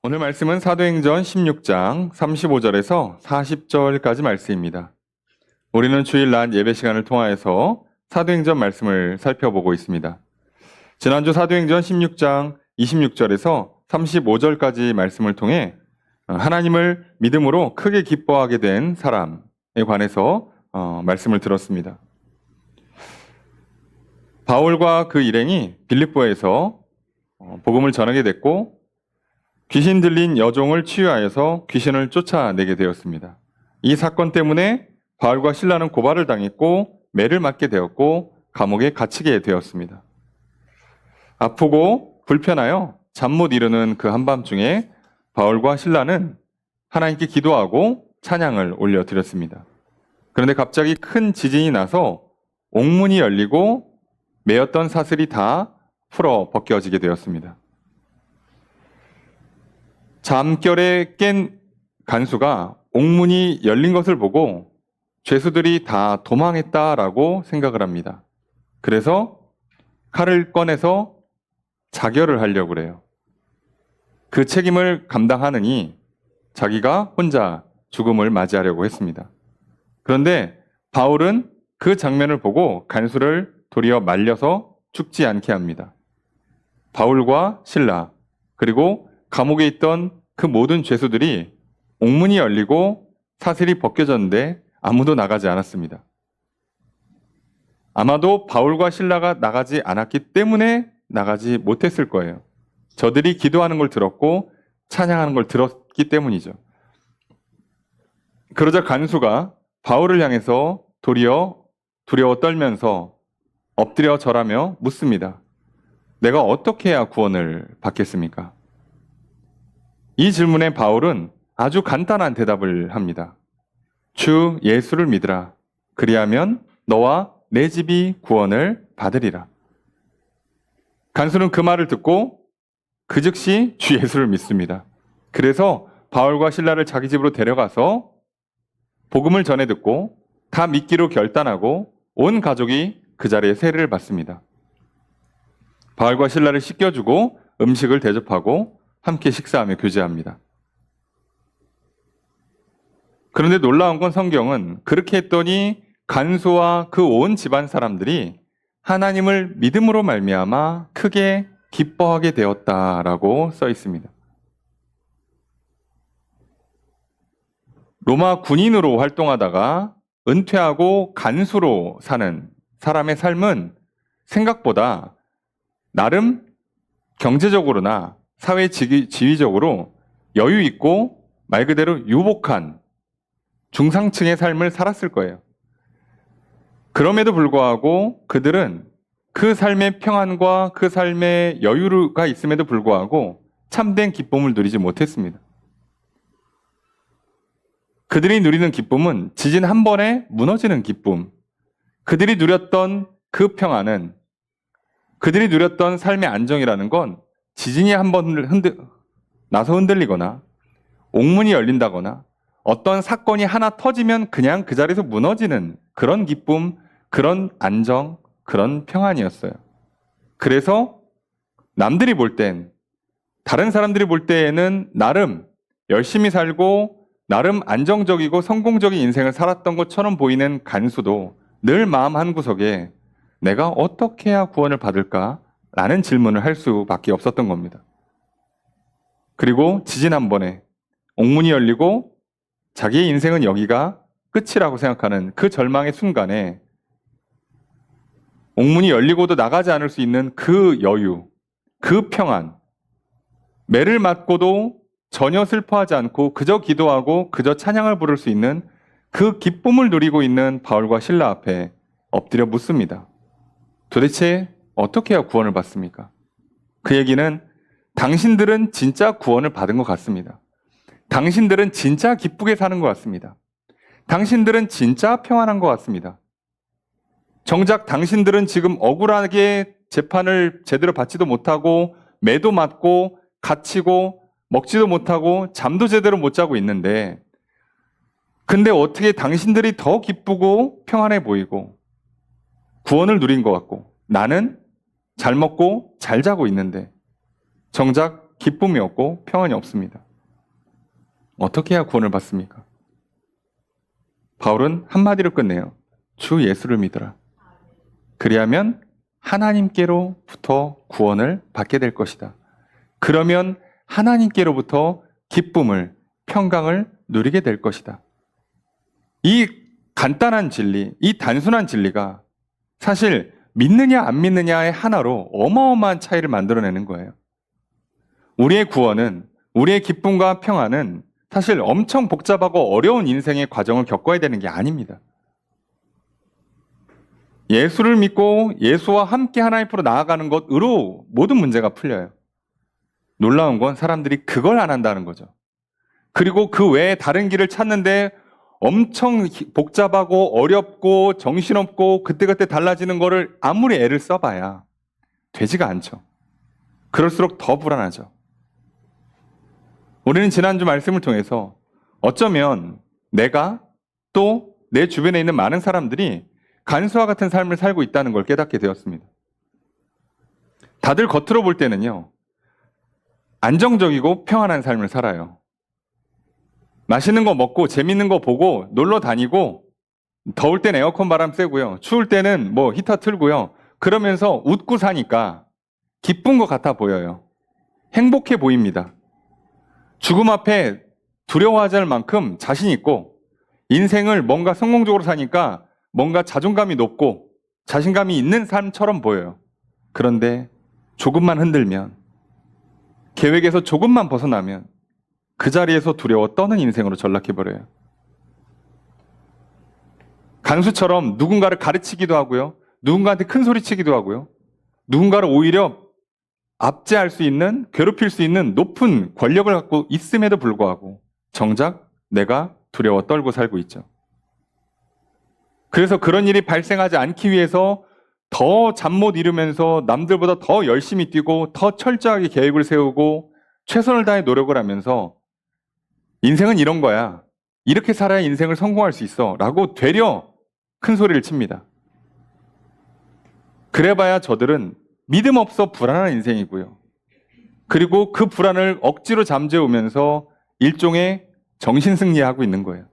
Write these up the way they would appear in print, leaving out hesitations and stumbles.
오늘 말씀은 사도행전 16장 35절에서 40절까지 말씀입니다. 우리는 주일 낮 예배 시간을 통하여서 사도행전 말씀을 살펴보고 있습니다. 지난주 사도행전 16장 26절에서 35절까지 말씀을 통해 하나님을 믿음으로 크게 기뻐하게 된 사람에 관해서 말씀을 들었습니다. 바울과 그 일행이 빌립보에서 복음을 전하게 됐고 귀신 들린 여종을 치유하여서 귀신을 쫓아내게 되었습니다. 이 사건 때문에 바울과 실라는 고발을 당했고 매를 맞게 되었고 감옥에 갇히게 되었습니다. 아프고 불편하여 잠 못 이루는 그 한밤중에 바울과 실라는 하나님께 기도하고 찬양을 올려드렸습니다. 그런데 갑자기 큰 지진이 나서 옥문이 열리고 매였던 사슬이 다 풀어 벗겨지게 되었습니다. 잠결에 깬 간수가 옥문이 열린 것을 보고 죄수들이 다 도망했다라고 생각을 합니다. 그래서 칼을 꺼내서 자결을 하려고 그래요. 그 책임을 감당하느니 자기가 혼자 죽음을 맞이하려고 했습니다. 그런데 바울은 그 장면을 보고 간수를 도리어 말려서 죽지 않게 합니다. 바울과 실라 그리고 감옥에 있던 그 모든 죄수들이 옥문이 열리고 사슬이 벗겨졌는데 아무도 나가지 않았습니다. 아마도 바울과 실라가 나가지 않았기 때문에 나가지 못했을 거예요. 저들이 기도하는 걸 들었고 찬양하는 걸 들었기 때문이죠. 그러자 간수가 바울을 향해서 도리어 두려워 떨면서 엎드려 절하며 묻습니다. 내가 어떻게 해야 구원을 받겠습니까? 이 질문에 바울은 아주 간단한 대답을 합니다. 주 예수를 믿으라. 그리하면 너와 내 집이 구원을 받으리라. 간수는 그 말을 듣고 그 즉시 주 예수를 믿습니다. 그래서 바울과 실라를 자기 집으로 데려가서 복음을 전해 듣고 다 믿기로 결단하고 온 가족이 그 자리에 세례를 받습니다. 바울과 실라를 씻겨주고 음식을 대접하고 함께 식사하며 교제합니다. 그런데 놀라운 건 성경은 그렇게 했더니 간수와 그 온 집안 사람들이 하나님을 믿음으로 말미암아 크게 기뻐하게 되었다라고 써 있습니다. 로마 군인으로 활동하다가 은퇴하고 간수로 사는 사람의 삶은 생각보다 나름 경제적으로나 사회 지위적으로 여유 있고 말 그대로 유복한 중상층의 삶을 살았을 거예요. 그럼에도 불구하고 그들은 그 삶의 평안과 그 삶의 여유가 있음에도 불구하고 참된 기쁨을 누리지 못했습니다. 그들이 누리는 기쁨은 지진 한 번에 무너지는 기쁨. 그들이 누렸던 그 평안은 그들이 누렸던 삶의 안정이라는 건 지진이 한번 나서 흔들리거나 옥문이 열린다거나 어떤 사건이 하나 터지면 그냥 그 자리에서 무너지는 그런 기쁨, 그런 안정, 그런 평안이었어요. 그래서 남들이 볼 땐, 다른 사람들이 볼 때에는 나름 열심히 살고 나름 안정적이고 성공적인 인생을 살았던 것처럼 보이는 간수도 늘 마음 한구석에 내가 어떻게 해야 구원을 받을까? 라는 질문을 할 수밖에 없었던 겁니다. 그리고 지진 한 번에 옥문이 열리고 자기의 인생은 여기가 끝이라고 생각하는 그 절망의 순간에 옥문이 열리고도 나가지 않을 수 있는 그 여유, 그 평안, 매를 맞고도 전혀 슬퍼하지 않고 그저 기도하고 그저 찬양을 부를 수 있는 그 기쁨을 누리고 있는 바울과 실라 앞에 엎드려 묻습니다. 도대체 어떻게 해야 구원을 받습니까? 그 얘기는 당신들은 진짜 구원을 받은 것 같습니다. 당신들은 진짜 기쁘게 사는 것 같습니다. 당신들은 진짜 평안한 것 같습니다. 정작 당신들은 지금 억울하게 재판을 제대로 받지도 못하고 매도 맞고 갇히고 먹지도 못하고 잠도 제대로 못 자고 있는데 근데 어떻게 당신들이 더 기쁘고 평안해 보이고 구원을 누린 것 같고 나는 잘 먹고 잘 자고 있는데 정작 기쁨이 없고 평안이 없습니다. 어떻게 해야 구원을 받습니까? 바울은 한마디로 끝내요. 주 예수를 믿어라. 그리하면 하나님께로부터 구원을 받게 될 것이다. 그러면 하나님께로부터 기쁨을, 평강을 누리게 될 것이다. 이 간단한 진리, 이 단순한 진리가 사실 믿느냐 안 믿느냐의 하나로 어마어마한 차이를 만들어내는 거예요. 우리의 구원은, 우리의 기쁨과 평안은 사실 엄청 복잡하고 어려운 인생의 과정을 겪어야 되는 게 아닙니다. 예수를 믿고 예수와 함께 하나님 앞으로 나아가는 것으로 모든 문제가 풀려요. 놀라운 건 사람들이 그걸 안 한다는 거죠. 그리고 그 외에 다른 길을 찾는데 엄청 복잡하고 어렵고 정신없고 그때그때 달라지는 거를 아무리 애를 써봐야 되지가 않죠. 그럴수록 더 불안하죠. 우리는 지난주 말씀을 통해서 어쩌면 내가 또 내 주변에 있는 많은 사람들이 간수와 같은 삶을 살고 있다는 걸 깨닫게 되었습니다. 다들 겉으로 볼 때는요, 안정적이고 평안한 삶을 살아요. 맛있는 거 먹고 재밌는 거 보고 놀러 다니고 더울 땐 에어컨 바람 쐬고요. 추울 때는 뭐 히터 틀고요. 그러면서 웃고 사니까 기쁜 것 같아 보여요. 행복해 보입니다. 죽음 앞에 두려워하지 않을 만큼 자신 있고 인생을 뭔가 성공적으로 사니까 뭔가 자존감이 높고 자신감이 있는 삶처럼 보여요. 그런데 조금만 흔들면, 계획에서 조금만 벗어나면 그 자리에서 두려워 떠는 인생으로 전락해버려요. 간수처럼 누군가를 가르치기도 하고요. 누군가한테 큰 소리치기도 하고요. 누군가를 오히려 압제할 수 있는, 괴롭힐 수 있는 높은 권력을 갖고 있음에도 불구하고 정작 내가 두려워 떨고 살고 있죠. 그래서 그런 일이 발생하지 않기 위해서 더 잠 못 이루면서 남들보다 더 열심히 뛰고 더 철저하게 계획을 세우고 최선을 다해 노력을 하면서 인생은 이런 거야. 이렇게 살아야 인생을 성공할 수 있어. 라고 되려 큰 소리를 칩니다. 그래봐야 저들은 믿음 없어 불안한 인생이고요. 그리고 그 불안을 억지로 잠재우면서 일종의 정신승리하고 있는 거예요.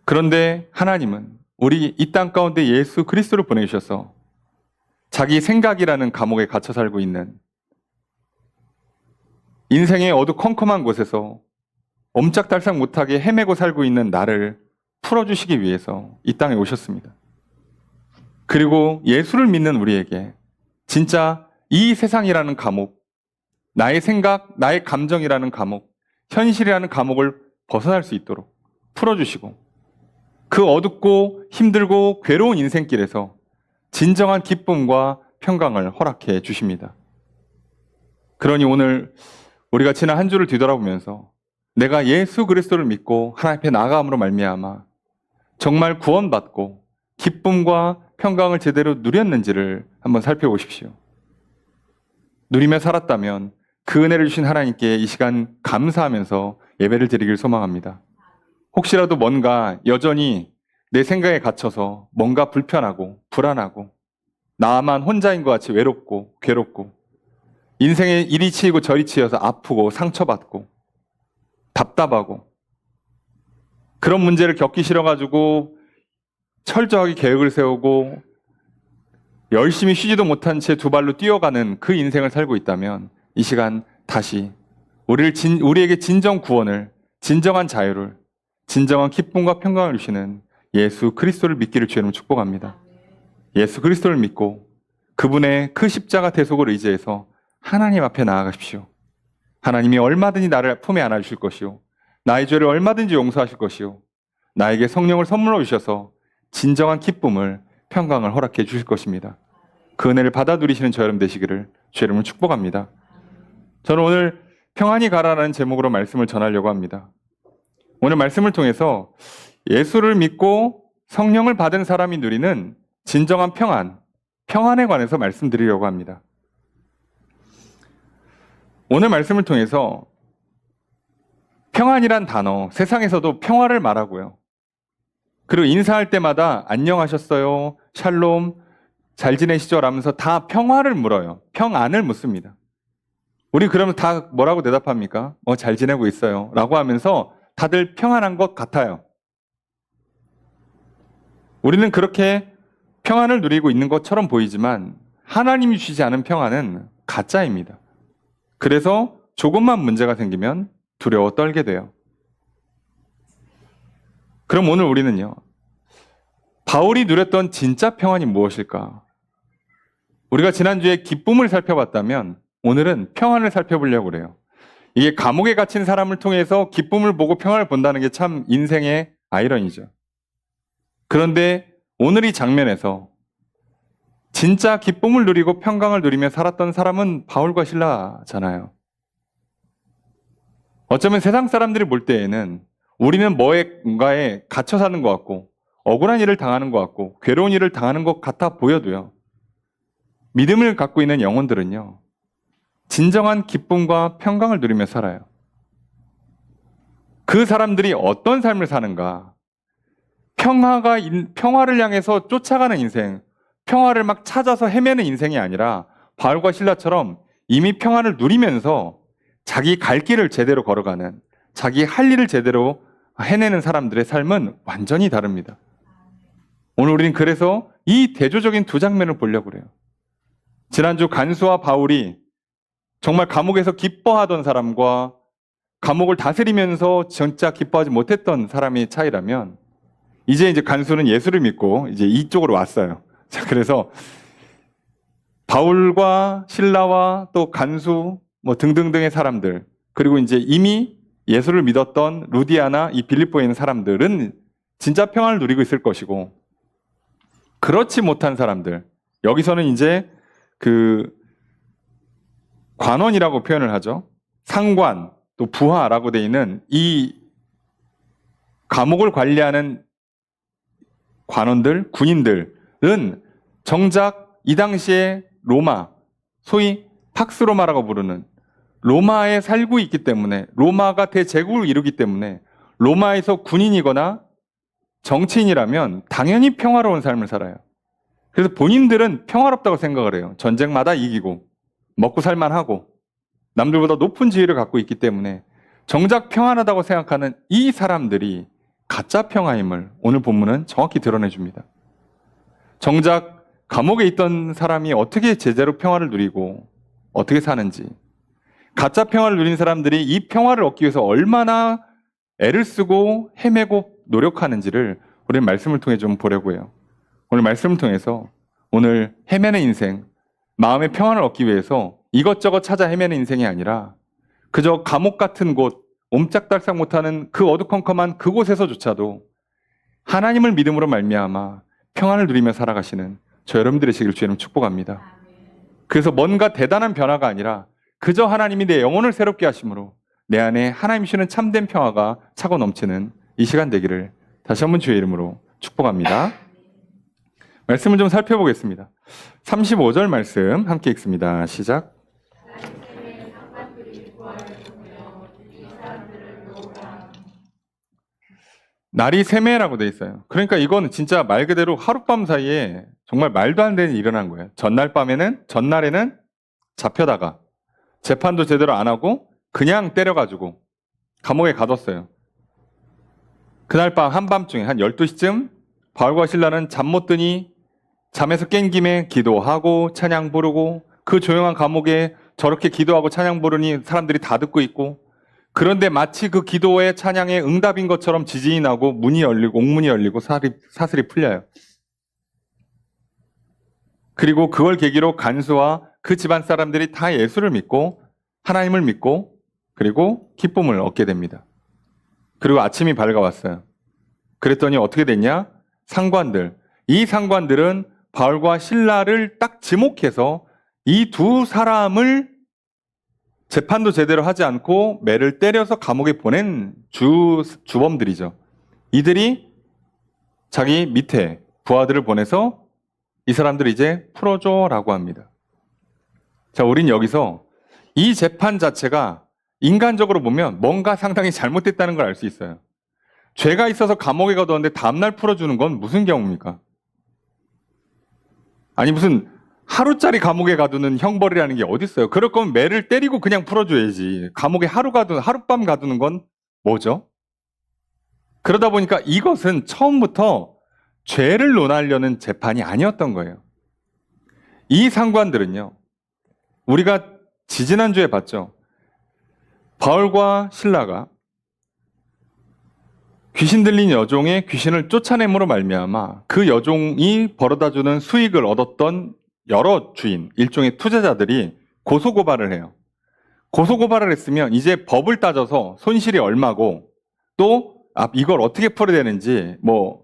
그런데 하나님은 우리 이 땅 가운데 예수 그리스도를 보내주셔서 자기 생각이라는 감옥에 갇혀 살고 있는 인생의 어두컴컴한 곳에서 옴짝달싹 못하게 헤매고 살고 있는 나를 풀어주시기 위해서 이 땅에 오셨습니다. 그리고 예수를 믿는 우리에게 진짜 이 세상이라는 감옥, 나의 생각, 나의 감정이라는 감옥, 현실이라는 감옥을 벗어날 수 있도록 풀어주시고 그 어둡고 힘들고 괴로운 인생길에서 진정한 기쁨과 평강을 허락해 주십니다. 그러니 오늘 우리가 지난 한 주를 뒤돌아보면서 내가 예수 그리스도를 믿고 하나님 앞에 나아감으로 말미암아 정말 구원받고 기쁨과 평강을 제대로 누렸는지를 한번 살펴보십시오. 누리며 살았다면 그 은혜를 주신 하나님께 이 시간 감사하면서 예배를 드리길 소망합니다. 혹시라도 뭔가 여전히 내 생각에 갇혀서 뭔가 불편하고 불안하고 나만 혼자인 것 같이 외롭고 괴롭고 인생에 이리 치이고 저리 치여서 아프고 상처받고 답답하고 그런 문제를 겪기 싫어가지고 철저하게 계획을 세우고 열심히 쉬지도 못한 채 두 발로 뛰어가는 그 인생을 살고 있다면 이 시간 다시 우리에게 진정 구원을, 진정한 자유를, 진정한 기쁨과 평강을 주시는 예수 그리스도를 믿기를 주의 이름으로 축복합니다. 예수 그리스도를 믿고 그분의 그 십자가 대속을 의지해서 하나님 앞에 나아가십시오. 하나님이 얼마든지 나를 품에 안아주실 것이요 나의 죄를 얼마든지 용서하실 것이요 나에게 성령을 선물로 주셔서 진정한 기쁨을, 평강을 허락해 주실 것입니다. 그 은혜를 받아 누리시는 저 여러분 되시기를 주의 이름으로 축복합니다. 저는 오늘 평안히 가라라는 제목으로 말씀을 전하려고 합니다. 오늘 말씀을 통해서 예수를 믿고 성령을 받은 사람이 누리는 진정한 평안, 평안에 관해서 말씀드리려고 합니다. 오늘 말씀을 통해서 평안이란 단어, 세상에서도 평화를 말하고요. 그리고 인사할 때마다 안녕하셨어요, 샬롬, 잘 지내시죠? 라면서 다 평화를 물어요. 평안을 묻습니다. 우리 그러면 다 뭐라고 대답합니까? 잘 지내고 있어요. 라고 하면서 다들 평안한 것 같아요. 우리는 그렇게 평안을 누리고 있는 것처럼 보이지만 하나님이 주시지 않은 평안은 가짜입니다. 그래서 조금만 문제가 생기면 두려워 떨게 돼요. 그럼 오늘 우리는요, 바울이 누렸던 진짜 평안이 무엇일까? 우리가 지난주에 기쁨을 살펴봤다면 오늘은 평안을 살펴보려고 그래요. 이게 감옥에 갇힌 사람을 통해서 기쁨을 보고 평안을 본다는 게 참 인생의 아이러니죠. 그런데 오늘 이 장면에서 진짜 기쁨을 누리고 평강을 누리며 살았던 사람은 바울과 실라잖아요. 어쩌면 세상 사람들이 볼 때에는 우리는 뭔가에 갇혀 사는 것 같고 억울한 일을 당하는 것 같고 괴로운 일을 당하는 것 같아 보여도요, 믿음을 갖고 있는 영혼들은요, 진정한 기쁨과 평강을 누리며 살아요. 그 사람들이 어떤 삶을 사는가? 평화를 향해서 쫓아가는 인생, 평화를 막 찾아서 헤매는 인생이 아니라 바울과 실라처럼 이미 평안을 누리면서 자기 갈 길을 제대로 걸어가는, 자기 할 일을 제대로 해내는 사람들의 삶은 완전히 다릅니다. 오늘 우리는 그래서 이 대조적인 두 장면을 보려고 그래요. 지난주 간수와 바울이 정말 감옥에서 기뻐하던 사람과 감옥을 다스리면서 진짜 기뻐하지 못했던 사람의 차이라면, 이제 간수는 예수를 믿고 이제 이쪽으로 왔어요. 자, 그래서 바울과 신라와 또 간수 등등등의 사람들, 그리고 이제 이미 예수를 믿었던 루디아나 이 빌립보에 있는 사람들은 진짜 평안을 누리고 있을 것이고, 그렇지 못한 사람들, 여기서는 이제 그 관원이라고 표현을 하죠. 상관, 또 부하라고 되어 있는 이 감옥을 관리하는 관원들, 군인들은 정작 이 당시에 로마, 소위 팍스로마라고 부르는 로마에 살고 있기 때문에, 로마가 대제국을 이루기 때문에 로마에서 군인이거나 정치인이라면 당연히 평화로운 삶을 살아요. 그래서 본인들은 평화롭다고 생각을 해요. 전쟁마다 이기고 먹고 살만하고 남들보다 높은 지위를 갖고 있기 때문에 정작 평안하다고 생각하는 이 사람들이 가짜 평화임을 오늘 본문은 정확히 드러내줍니다. 정작 감옥에 있던 사람이 어떻게 제대로 평화를 누리고 어떻게 사는지, 가짜 평화를 누린 사람들이 이 평화를 얻기 위해서 얼마나 애를 쓰고 헤매고 노력하는지를 우리는 말씀을 통해 좀 보려고 해요. 오늘 말씀을 통해서 오늘 헤매는 인생, 마음의 평안을 얻기 위해서 이것저것 찾아 헤매는 인생이 아니라 그저 감옥 같은 곳, 옴짝달싹 못하는 그 어두컴컴한 그곳에서조차도 하나님을 믿음으로 말미암아 평안을 누리며 살아가시는 저 여러분들의 시기를 주님 축복합니다. 그래서 뭔가 대단한 변화가 아니라 그저 하나님이 내 영혼을 새롭게 하심으로 내 안에 하나님 주시는 참된 평화가 차고 넘치는 이 시간 되기를 다시 한번 주의 이름으로 축복합니다. 말씀을 좀 살펴보겠습니다. 35절 말씀 함께 읽습니다. 시작. 날이 세매라고 돼 있어요. 그러니까 이거는 진짜 말 그대로 하룻밤 사이에 정말 말도 안 되는 일이 일어난 거예요. 전날에는 잡혀다가 재판도 제대로 안 하고 그냥 때려가지고 감옥에 가뒀어요. 그날 밤 한밤중에 한 12시쯤 바울과 실라는 잠 못 드니 잠에서 깬 김에 기도하고 찬양 부르고, 그 조용한 감옥에 저렇게 기도하고 찬양 부르니 사람들이 다 듣고 있고, 그런데 마치 그 기도의 찬양의 응답인 것처럼 지진이 나고 문이 열리고 옥문이 열리고 사슬이 풀려요. 그리고 그걸 계기로 간수와 그 집안 사람들이 다 예수를 믿고 하나님을 믿고 그리고 기쁨을 얻게 됩니다. 그리고 아침이 밝아왔어요. 그랬더니 어떻게 됐냐? 이 상관들은 바울과 실라를 딱 지목해서 이 두 사람을 재판도 제대로 하지 않고 매를 때려서 감옥에 보낸 주범들이죠. 이들이 자기 밑에 부하들을 보내서 이 사람들을 이제 풀어줘라고 합니다. 자, 우린 여기서 이 재판 자체가 인간적으로 보면 뭔가 상당히 잘못됐다는 걸 알 수 있어요. 죄가 있어서 감옥에 가뒀는데 다음날 풀어주는 건 무슨 경우입니까? 아니 무슨 하루짜리 감옥에 가두는 형벌이라는 게 어디 있어요? 그럴 거면 매를 때리고 그냥 풀어줘야지. 감옥에 하룻밤 가두는 건 뭐죠? 그러다 보니까 이것은 처음부터 죄를 논하려는 재판이 아니었던 거예요. 이 상관들은요, 우리가 지지난주에 봤죠. 바울과 실라가 귀신 들린 여종의 귀신을 쫓아냄으로 말미암아 그 여종이 벌어다주는 수익을 얻었던 여러 주인, 일종의 투자자들이 고소고발을 해요. 고소고발을 했으면 이제 법을 따져서 손실이 얼마고 또 이걸 어떻게 풀어야 되는지 뭐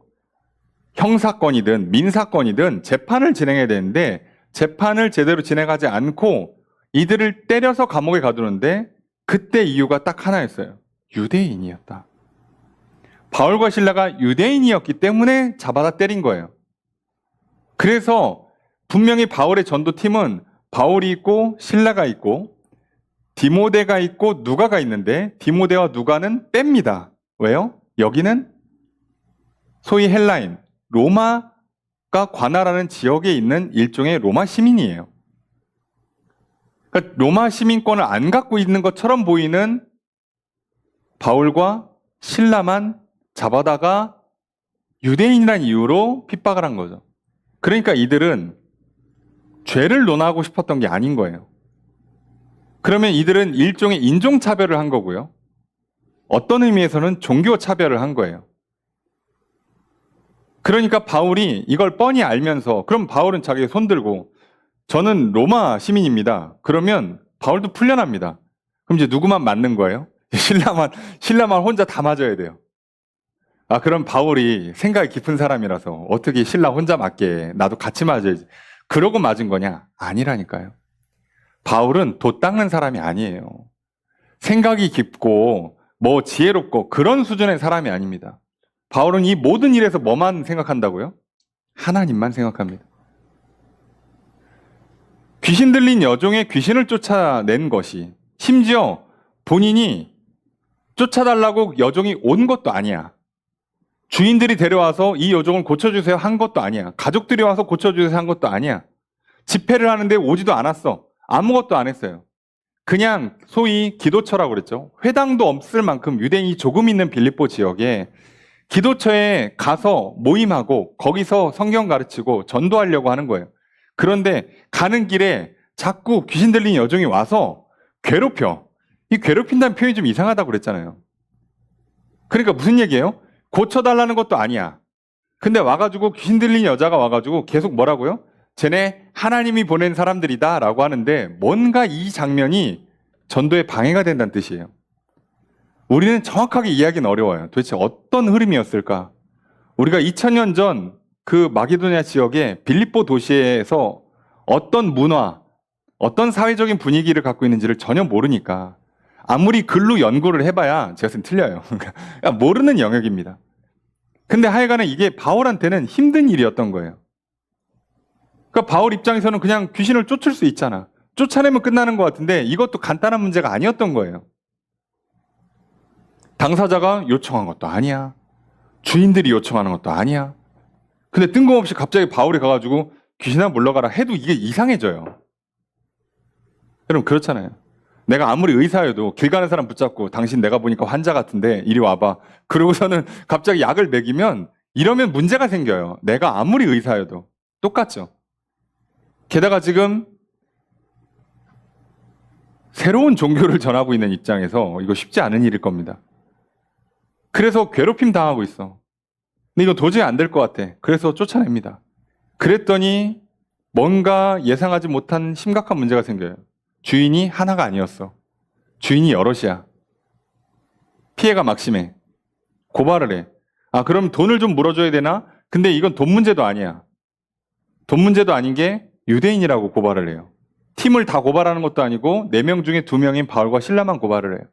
형사건이든 민사건이든 재판을 진행해야 되는데 재판을 제대로 진행하지 않고 이들을 때려서 감옥에 가두는데 그때 이유가 딱 하나였어요. 유대인이었다. 바울과 실라가 유대인이었기 때문에 잡아다 때린 거예요. 그래서 분명히 바울의 전도팀은 바울이 있고 실라가 있고 디모데가 있고 누가가 있는데 디모데와 누가는 뺍니다. 왜요? 여기는 소위 헬라인, 로마가 관할하는 지역에 있는 일종의 로마 시민이에요. 그러니까 로마 시민권을 안 갖고 있는 것처럼 보이는 바울과 실라만 잡아다가 유대인이라는 이유로 핍박을 한 거죠. 그러니까 이들은 죄를 논하고 싶었던 게 아닌 거예요. 그러면 이들은 일종의 인종차별을 한 거고요. 어떤 의미에서는 종교차별을 한 거예요. 그러니까 바울이 이걸 뻔히 알면서 그럼 바울은 자기 손 들고 저는 로마 시민입니다. 그러면 바울도 풀려납니다. 그럼 이제 누구만 맞는 거예요? 신라만 혼자 다 맞아야 돼요. 그럼 바울이 생각이 깊은 사람이라서 어떻게 신라 혼자 맞게 나도 같이 맞아야지. 그러고 맞은 거냐? 아니라니까요. 바울은 돛 닦는 사람이 아니에요. 생각이 깊고 뭐 지혜롭고 그런 수준의 사람이 아닙니다. 바울은 이 모든 일에서 뭐만 생각한다고요? 하나님만 생각합니다. 귀신 들린 여종의 귀신을 쫓아낸 것이 심지어 본인이 쫓아달라고 여종이 온 것도 아니야. 주인들이 데려와서 이 여종을 고쳐주세요 한 것도 아니야. 가족들이 와서 고쳐주세요 한 것도 아니야. 집회를 하는데 오지도 않았어. 아무것도 안 했어요. 그냥 소위 기도처라고 그랬죠. 회당도 없을 만큼 유대인이 조금 있는 빌립보 지역에 기도처에 가서 모임하고 거기서 성경 가르치고 전도하려고 하는 거예요. 그런데 가는 길에 자꾸 귀신 들린 여종이 와서 괴롭혀. 이 괴롭힌다는 표현이 좀 이상하다고 그랬잖아요. 그러니까 무슨 얘기예요? 고쳐달라는 것도 아니야. 근데 와가지고 귀신 들린 여자가 와가지고 계속 뭐라고요? 쟤네 하나님이 보낸 사람들이다 라고 하는데 뭔가 이 장면이 전도에 방해가 된다는 뜻이에요. 우리는 정확하게 이해하기는 어려워요. 도대체 어떤 흐름이었을까? 우리가 2000년 전 그 마게도니아 지역의 빌립보 도시에서 어떤 문화, 어떤 사회적인 분위기를 갖고 있는지를 전혀 모르니까 아무리 글로 연구를 해봐야 제가 틀려요. 그러니까 모르는 영역입니다. 근데 하여간에 이게 바울한테는 힘든 일이었던 거예요. 그러니까 바울 입장에서는 그냥 귀신을 쫓을 수 있잖아. 쫓아내면 끝나는 것 같은데 이것도 간단한 문제가 아니었던 거예요. 당사자가 요청한 것도 아니야. 주인들이 요청하는 것도 아니야. 근데 뜬금없이 갑자기 바울이 가가지고 귀신아 물러가라 해도 이게 이상해져요. 여러분 그렇잖아요. 내가 아무리 의사여도 길 가는 사람 붙잡고 당신 내가 보니까 환자 같은데 이리 와봐. 그러고서는 갑자기 약을 먹이면 이러면 문제가 생겨요. 내가 아무리 의사여도. 똑같죠. 게다가 지금 새로운 종교를 전하고 있는 입장에서 이거 쉽지 않은 일일 겁니다. 그래서 괴롭힘 당하고 있어. 근데 이거 도저히 안 될 것 같아. 그래서 쫓아냅니다. 그랬더니 뭔가 예상하지 못한 심각한 문제가 생겨요. 주인이 하나가 아니었어. 주인이 여럿이야. 피해가 막심해. 고발을 해. 그럼 돈을 좀 물어줘야 되나? 근데 이건 돈 문제도 아니야. 돈 문제도 아닌 게 유대인이라고 고발을 해요. 팀을 다 고발하는 것도 아니고 4명 중에 2명인 바울과 실라만 고발을 해요.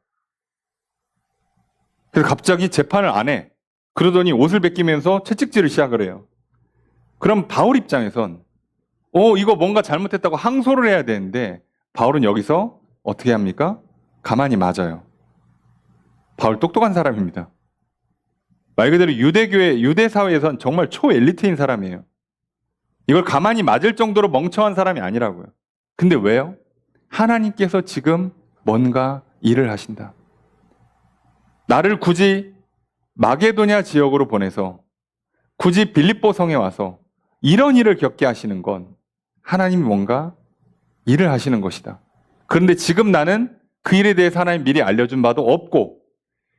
그래서 갑자기 재판을 안 해. 그러더니 옷을 벗기면서 채찍질을 시작을 해요. 그럼 바울 입장에선 이거 뭔가 잘못했다고 항소를 해야 되는데 바울은 여기서 어떻게 합니까? 가만히 맞아요. 바울 똑똑한 사람입니다. 말 그대로 유대 사회에선 정말 초엘리트인 사람이에요. 이걸 가만히 맞을 정도로 멍청한 사람이 아니라고요. 근데 왜요? 하나님께서 지금 뭔가 일을 하신다. 나를 굳이 마게도냐 지역으로 보내서 굳이 빌립보 성에 와서 이런 일을 겪게 하시는 건 하나님이 뭔가 일을 하시는 것이다. 그런데 지금 나는 그 일에 대해서 하나님 미리 알려준 바도 없고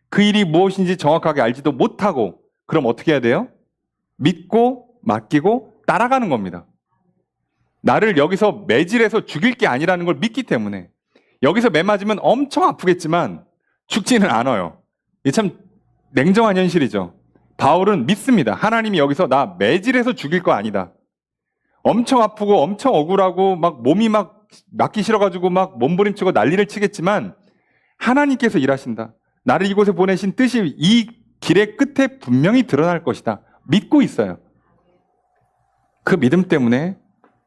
그 일이 무엇인지 정확하게 알지도 못하고 그럼 어떻게 해야 돼요? 믿고 맡기고 따라가는 겁니다. 나를 여기서 매질해서 죽일 게 아니라는 걸 믿기 때문에 여기서 매 맞으면 엄청 아프겠지만 죽지는 않아요. 이게 참 냉정한 현실이죠. 바울은 믿습니다. 하나님이 여기서 나 매질해서 죽일 거 아니다. 엄청 아프고 엄청 억울하고 막 몸이 막 맞기 싫어가지고 막 몸부림치고 난리를 치겠지만 하나님께서 일하신다. 나를 이곳에 보내신 뜻이 이 길의 끝에 분명히 드러날 것이다. 믿고 있어요. 그 믿음 때문에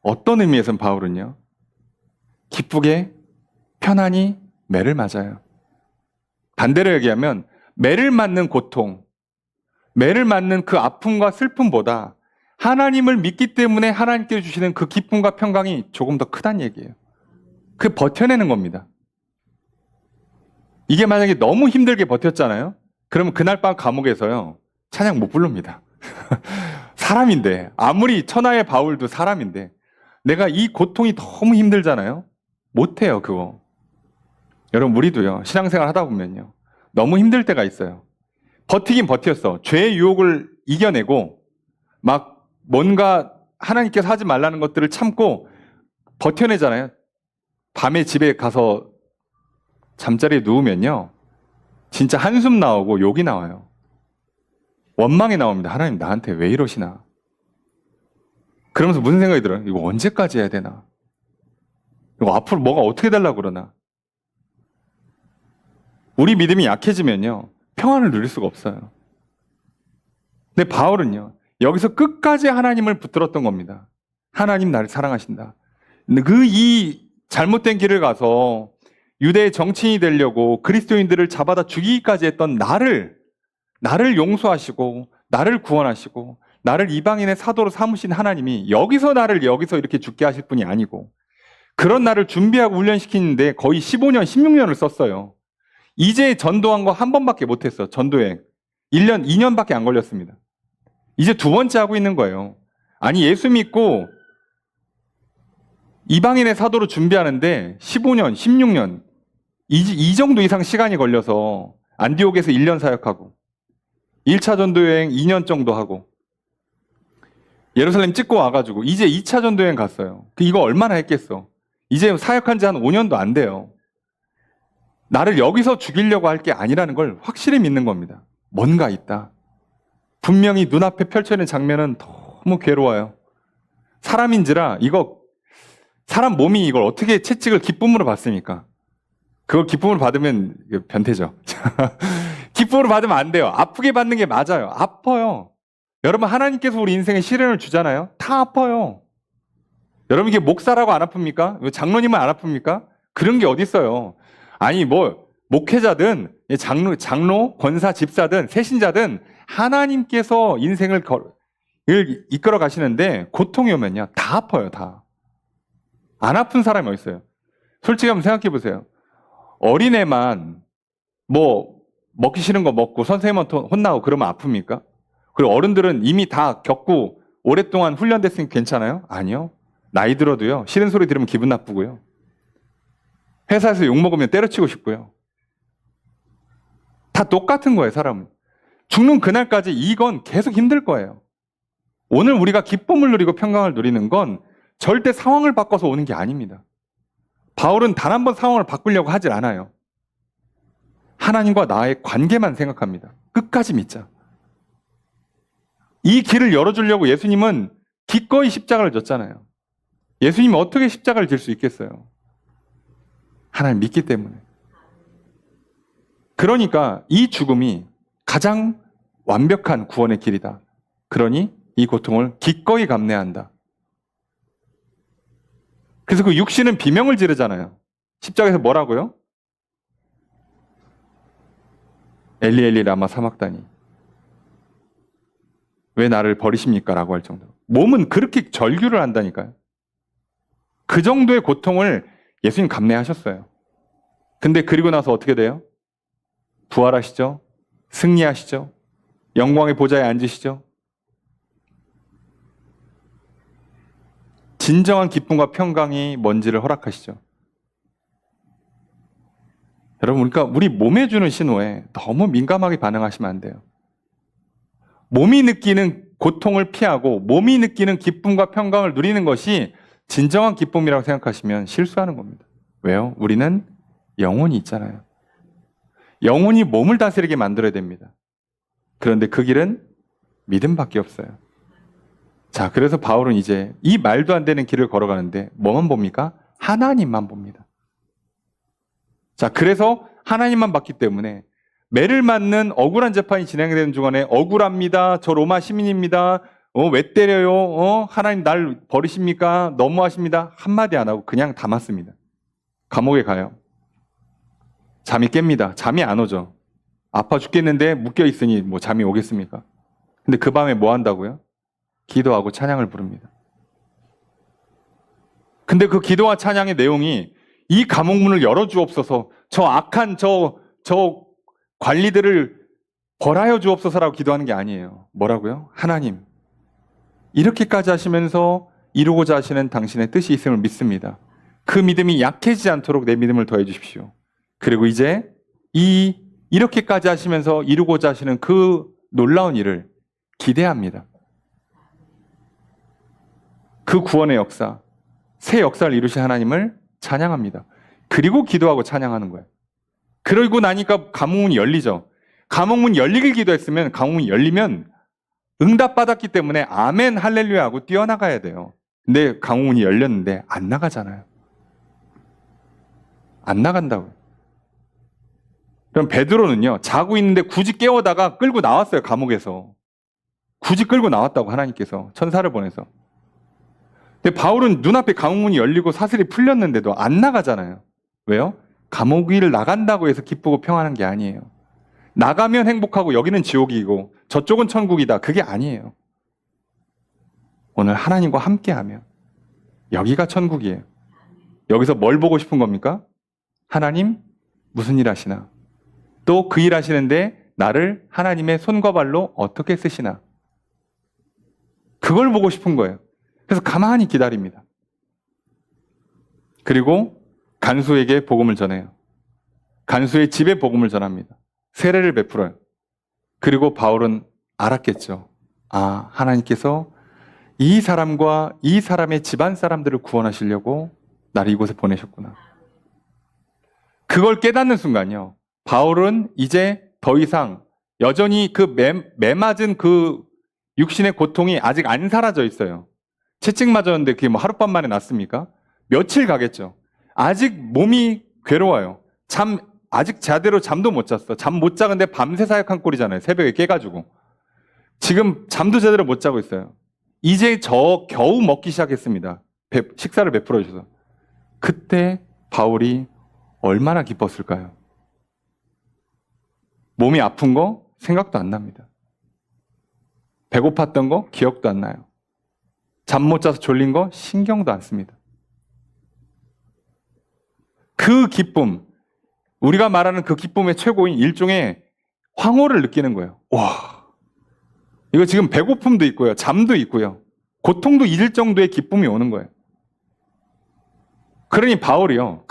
어떤 의미에서는 바울은요, 기쁘게 편안히 매를 맞아요. 반대로 얘기하면 매를 맞는 고통, 매를 맞는 그 아픔과 슬픔보다 하나님을 믿기 때문에 하나님께 주시는 그 기쁨과 평강이 조금 더 크다는 얘기예요. 그 버텨내는 겁니다. 이게 만약에 너무 힘들게 버텼잖아요. 그러면 그날 밤 감옥에서요, 찬양 못 부릅니다. 사람인데, 아무리 천하의 바울도 사람인데 내가 이 고통이 너무 힘들잖아요. 못해요, 그거. 여러분, 우리도요, 신앙생활 하다 보면요, 너무 힘들 때가 있어요. 버티긴 버텼어. 죄의 유혹을 이겨내고 막 뭔가 하나님께서 하지 말라는 것들을 참고 버텨내잖아요. 밤에 집에 가서 잠자리에 누우면요, 진짜 한숨 나오고 욕이 나와요. 원망이 나옵니다. 하나님 나한테 왜 이러시나. 그러면서 무슨 생각이 들어요? 이거 언제까지 해야 되나? 이거 앞으로 뭐가 어떻게 되려고 그러나? 우리 믿음이 약해지면요, 평안을 누릴 수가 없어요. 근데 바울은요, 여기서 끝까지 하나님을 붙들었던 겁니다. 하나님 나를 사랑하신다. 그 이 잘못된 길을 가서 유대의 정치인이 되려고 그리스도인들을 잡아다 죽이기까지 했던 나를 용서하시고 나를 구원하시고 나를 이방인의 사도로 삼으신 하나님이 나를 여기서 이렇게 죽게 하실 분이 아니고 그런 나를 준비하고 훈련시키는데 거의 15년, 16년을 썼어요. 이제 전도한 거 한 번밖에 못했어. 전도행 1년, 2년밖에 안 걸렸습니다. 이제 두 번째 하고 있는 거예요. 아니, 예수 믿고 이방인의 사도로 준비하는데 15년, 16년 이 정도 이상 시간이 걸려서 안디옥에서 1년 사역하고 1차 전도여행 2년 정도 하고 예루살렘 찍고 와가지고 이제 2차 전도여행 갔어요. 이거 얼마나 했겠어. 이제 사역한 지 한 5년도 안 돼요. 나를 여기서 죽이려고 할 게 아니라는 걸 확실히 믿는 겁니다. 뭔가 있다. 분명히 눈앞에 펼쳐있는 장면은 너무 괴로워요. 사람인지라 사람 몸이 이걸 어떻게 채찍을 기쁨으로 받습니까? 그걸 기쁨으로 받으면 변태죠. 기쁨으로 받으면 안 돼요. 아프게 받는 게 맞아요. 아파요. 여러분, 하나님께서 우리 인생에 시련을 주잖아요. 다 아파요. 여러분, 이게 목사라고 안 아픕니까? 장로님은 안 아픕니까? 그런 게 어디 있어요. 아니, 목회자든 장로, 권사, 집사든 세신자든 하나님께서 인생을 이끌어 가시는데 고통이 오면요, 다 아파요. 다. 안 아픈 사람이 어디 있어요? 솔직히 한번 생각해 보세요. 어린애만 먹기 싫은 거 먹고 선생님한테 혼나고 그러면 아픕니까? 그리고 어른들은 이미 다 겪고 오랫동안 훈련됐으니 괜찮아요? 아니요. 나이 들어도요, 싫은 소리 들으면 기분 나쁘고요. 회사에서 욕먹으면 때려치고 싶고요. 다 똑같은 거예요, 사람은. 죽는 그날까지 이건 계속 힘들 거예요. 오늘 우리가 기쁨을 누리고 평강을 누리는 건 절대 상황을 바꿔서 오는 게 아닙니다. 바울은 단 한 번 상황을 바꾸려고 하질 않아요. 하나님과 나의 관계만 생각합니다. 끝까지 믿자. 이 길을 열어주려고 예수님은 기꺼이 십자가를 졌잖아요. 예수님이 어떻게 십자가를 질 수 있겠어요? 하나님 믿기 때문에. 그러니까 이 죽음이 가장 완벽한 구원의 길이다. 그러니 이 고통을 기꺼이 감내한다. 그래서 그 육신은 비명을 지르잖아요. 십자가에서 뭐라고요? 엘리 엘리 라마 사막다니, 왜 나를 버리십니까? 라고 할 정도로. 몸은 그렇게 절규를 한다니까요. 그 정도의 고통을 예수님 감내하셨어요. 근데 그리고 나서 어떻게 돼요? 부활하시죠? 승리하시죠? 영광의 보좌에 앉으시죠? 진정한 기쁨과 평강이 뭔지를 허락하시죠. 여러분, 그러니까 우리 몸에 주는 신호에 너무 민감하게 반응하시면 안 돼요. 몸이 느끼는 고통을 피하고 몸이 느끼는 기쁨과 평강을 누리는 것이 진정한 기쁨이라고 생각하시면 실수하는 겁니다. 왜요? 우리는 영혼이 있잖아요. 영혼이 몸을 다스리게 만들어야 됩니다. 그런데 그 길은 믿음밖에 없어요. 자, 그래서 바울은 이제 이 말도 안 되는 길을 걸어가는데 뭐만 봅니까? 하나님만 봅니다. 자, 그래서 하나님만 봤기 때문에 매를 맞는 억울한 재판이 진행되는 중간에 억울합니다. 저 로마 시민입니다. 왜 때려요? 하나님 날 버리십니까? 너무하십니다. 한마디 안 하고 그냥 담았습니다. 감옥에 가요. 잠이 깹니다. 잠이 안 오죠. 아파 죽겠는데 묶여 있으니 뭐 잠이 오겠습니까? 근데 그 밤에 뭐 한다고요? 기도하고 찬양을 부릅니다. 근데 그 기도와 찬양의 내용이 이 감옥 문을 열어주옵소서, 저 악한 저 관리들을 벌하여 주옵소서라고 기도하는 게 아니에요. 뭐라고요? 하나님, 이렇게까지 하시면서 이루고자 하시는 당신의 뜻이 있음을 믿습니다. 그 믿음이 약해지지 않도록 내 믿음을 더해 주십시오. 그리고 이제 이렇게까지 하시면서 이루고자 하시는 그 놀라운 일을 기대합니다. 그 구원의 역사, 새 역사를 이루신 하나님을 찬양합니다. 그리고 기도하고 찬양하는 거예요. 그러고 나니까 감옥문이 열리죠. 감옥문 열리길 기도했으면 감옥문이 열리면 응답받았기 때문에 아멘 할렐루야 하고 뛰어나가야 돼요. 근데 감옥문이 열렸는데 안 나가잖아요. 안 나간다고요. 그럼 베드로는요, 자고 있는데 굳이 깨워다가 끌고 나왔어요. 감옥에서. 굳이 끌고 나왔다고 하나님께서 천사를 보내서. 근데 바울은 눈앞에 감옥문이 열리고 사슬이 풀렸는데도 안 나가잖아요. 왜요? 감옥을 나간다고 해서 기쁘고 평안한 게 아니에요. 나가면 행복하고 여기는 지옥이고 저쪽은 천국이다. 그게 아니에요. 오늘 하나님과 함께하면 여기가 천국이에요. 여기서 뭘 보고 싶은 겁니까? 하나님 무슨 일 하시나? 또 그 일 하시는데 나를 하나님의 손과 발로 어떻게 쓰시나? 그걸 보고 싶은 거예요. 그래서 가만히 기다립니다. 그리고 간수에게 복음을 전해요. 간수의 집에 복음을 전합니다. 세례를 베풀어요. 그리고 바울은 알았겠죠. 아, 하나님께서 이 사람과 이 사람의 집안 사람들을 구원하시려고 나를 이곳에 보내셨구나. 그걸 깨닫는 순간요, 바울은 이제 더 이상 여전히 그 매맞은 그 육신의 고통이 아직 안 사라져 있어요. 채찍 맞았는데 그게 뭐 하룻밤 만에 낫습니까? 며칠 가겠죠. 아직 몸이 괴로워요. 아직 제대로 잠도 못 잤어. 잠 못 자는데 밤새 사역한 꼴이잖아요. 새벽에 깨가지고. 지금 잠도 제대로 못 자고 있어요. 이제 겨우 먹기 시작했습니다. 식사를 베풀어 주셔서. 그때 바울이 얼마나 기뻤을까요? 몸이 아픈 거 생각도 안 납니다. 배고팠던 거 기억도 안 나요. 잠 못 자서 졸린 거 신경도 안 씁니다. 그 기쁨, 우리가 말하는 그 기쁨의 최고인 일종의 황홀을 느끼는 거예요. 와, 이거 지금 배고픔도 있고요. 잠도 있고요. 고통도 잊을 정도의 기쁨이 오는 거예요. 그러니 바울이요,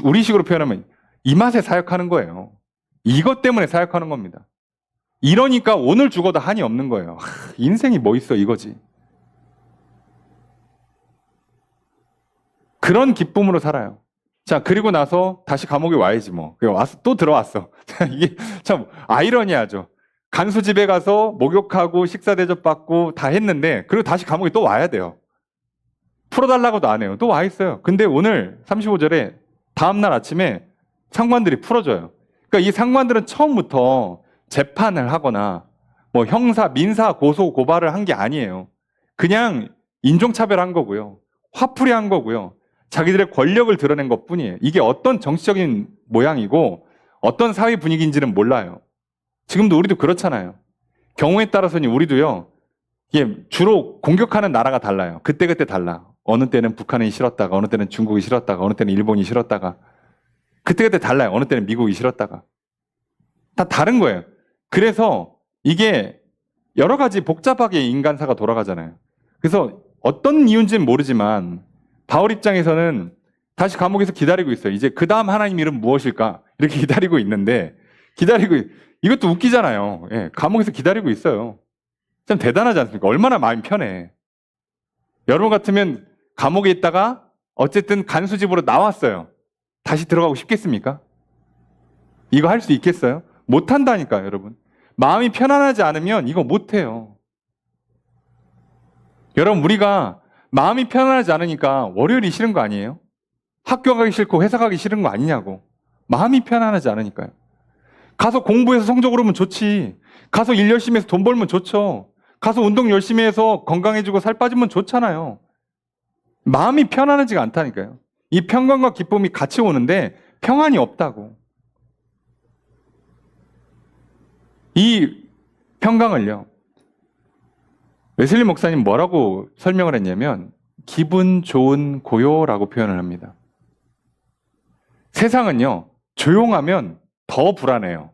우리식으로 표현하면 이 맛에 사역하는 거예요. 이것 때문에 사역하는 겁니다. 이러니까 오늘 죽어도 한이 없는 거예요. 인생이 뭐 있어 이거지. 그런 기쁨으로 살아요. 자, 그리고 나서 다시 감옥에 와야지 뭐. 와서 또 들어왔어. 이게 참 아이러니하죠. 간수 집에 가서 목욕하고 식사 대접받고 다 했는데 그리고 다시 감옥에 또 와야 돼요. 풀어달라고도 안 해요. 또 와 있어요. 근데 오늘 35절에 다음날 아침에 상관들이 풀어줘요. 그러니까 이 상관들은 처음부터 재판을 하거나 뭐 형사, 민사, 고소, 고발을 한 게 아니에요. 그냥 인종차별한 거고요. 화풀이한 거고요. 자기들의 권력을 드러낸 것뿐이에요. 이게 어떤 정치적인 모양이고 어떤 사회 분위기인지는 몰라요. 지금도 우리도 그렇잖아요. 경우에 따라서는 우리도요, 이게 주로 공격하는 나라가 달라요. 그때그때 달라. 어느 때는 북한이 싫었다가, 어느 때는 중국이 싫었다가, 어느 때는 일본이 싫었다가. 그때그때 달라요. 어느 때는 미국이 싫었다가. 다 다른 거예요. 그래서 이게 여러 가지 복잡하게 인간사가 돌아가잖아요. 그래서 어떤 이유인지는 모르지만 바울 입장에서는 다시 감옥에서 기다리고 있어요. 이제 그 다음 하나님 이름 무엇일까? 이렇게 기다리고 있는데 이것도 웃기잖아요. 예, 감옥에서 기다리고 있어요. 참 대단하지 않습니까? 얼마나 마음이 편해. 여러분 같으면 감옥에 있다가 어쨌든 간수집으로 나왔어요. 다시 들어가고 싶겠습니까? 이거 할 수 있겠어요? 못한다니까요, 여러분. 마음이 편안하지 않으면 이거 못해요. 여러분, 우리가 마음이 편안하지 않으니까 월요일이 싫은 거 아니에요? 학교 가기 싫고 회사 가기 싫은 거 아니냐고. 마음이 편안하지 않으니까요. 가서 공부해서 성적 오르면 좋지. 가서 일 열심히 해서 돈 벌면 좋죠. 가서 운동 열심히 해서 건강해지고 살 빠지면 좋잖아요. 마음이 편안하지가 않다니까요. 이 평강과 기쁨이 같이 오는데 평안이 없다고. 이 평강을요, 웨슬리 목사님 뭐라고 설명을 했냐면 기분 좋은 고요라고 표현을 합니다. 세상은요, 조용하면 더 불안해요.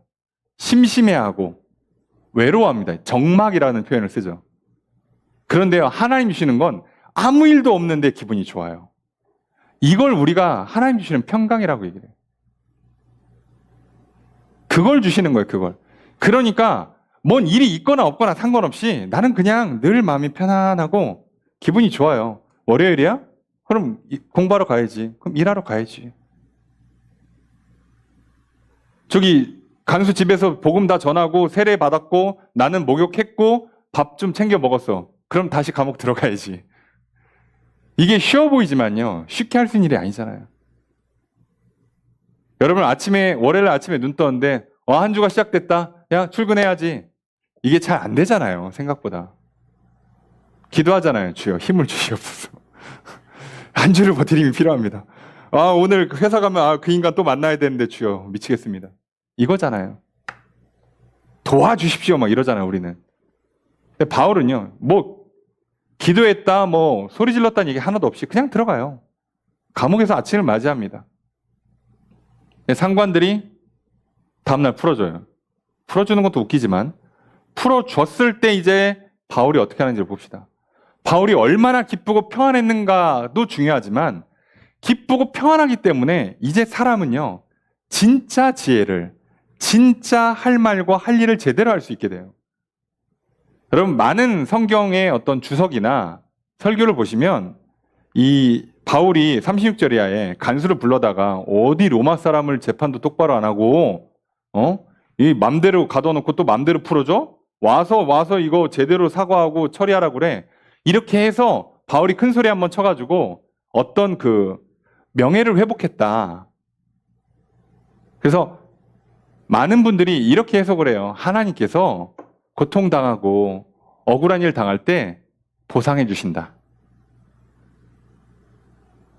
심심해하고 외로워합니다. 적막이라는 표현을 쓰죠. 그런데요, 하나님 주시는 건 아무 일도 없는데 기분이 좋아요. 이걸 우리가 하나님 주시는 평강이라고 얘기해요. 그걸 주시는 거예요, 그걸. 그러니까 뭔 일이 있거나 없거나 상관없이 나는 그냥 늘 마음이 편안하고 기분이 좋아요. 월요일이야? 그럼 공부하러 가야지. 그럼 일하러 가야지. 저기 간수 집에서 복음 다 전하고 세례 받았고 나는 목욕했고 밥 좀 챙겨 먹었어. 그럼 다시 감옥 들어가야지. 이게 쉬워 보이지만요, 쉽게 할 수 있는 일이 아니잖아요. 여러분 월요일 아침에 눈 떴는데 한 주가 시작됐다. 야, 출근해야지. 이게 잘 안 되잖아요, 생각보다. 기도하잖아요. 주여, 힘을 주시옵소서. 한 주를 버틸 힘이 필요합니다. 오늘 회사 가면 그 인간 또 만나야 되는데 주여, 미치겠습니다. 이거잖아요. 도와주십시오, 막 이러잖아요, 우리는. 근데 바울은요, 기도했다, 소리 질렀다는 얘기 하나도 없이 그냥 들어가요. 감옥에서 아침을 맞이합니다. 상관들이 다음날 풀어줘요. 풀어주는 것도 웃기지만 풀어줬을 때 이제 바울이 어떻게 하는지를 봅시다. 바울이 얼마나 기쁘고 평안했는가도 중요하지만 기쁘고 평안하기 때문에 이제 사람은요, 진짜 지혜를, 진짜 할 말과 할 일을 제대로 할 수 있게 돼요. 여러분, 많은 성경의 어떤 주석이나 설교를 보시면 이 바울이 36절 이하에 간수를 불러다가 어디 로마 사람을 재판도 똑바로 안 하고 이 맘대로 가둬놓고 또 맘대로 풀어줘? 와서 이거 제대로 사과하고 처리하라고 그래. 이렇게 해서 바울이 큰 소리 한번 쳐가지고 어떤 그 명예를 회복했다. 그래서 많은 분들이 이렇게 해석을 해요. 하나님께서 고통당하고 억울한 일 당할 때 보상해 주신다.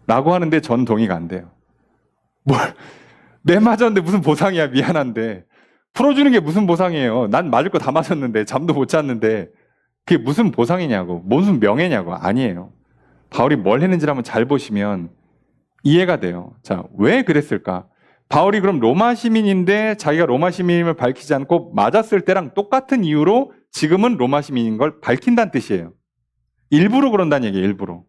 라고 하는데 전 동의가 안 돼요. 내 맞았는데 무슨 보상이야, 미안한데. 풀어주는 게 무슨 보상이에요. 난 맞을 거 다 맞았는데, 잠도 못 잤는데, 그게 무슨 보상이냐고, 무슨 명예냐고. 아니에요. 바울이 뭘 했는지를 한번 잘 보시면 이해가 돼요. 자, 왜 그랬을까? 바울이 그럼 로마 시민인데 자기가 로마 시민임을 밝히지 않고 맞았을 때랑 똑같은 이유로 지금은 로마 시민인 걸 밝힌다는 뜻이에요. 일부러 그런다는 얘기예요, 일부러.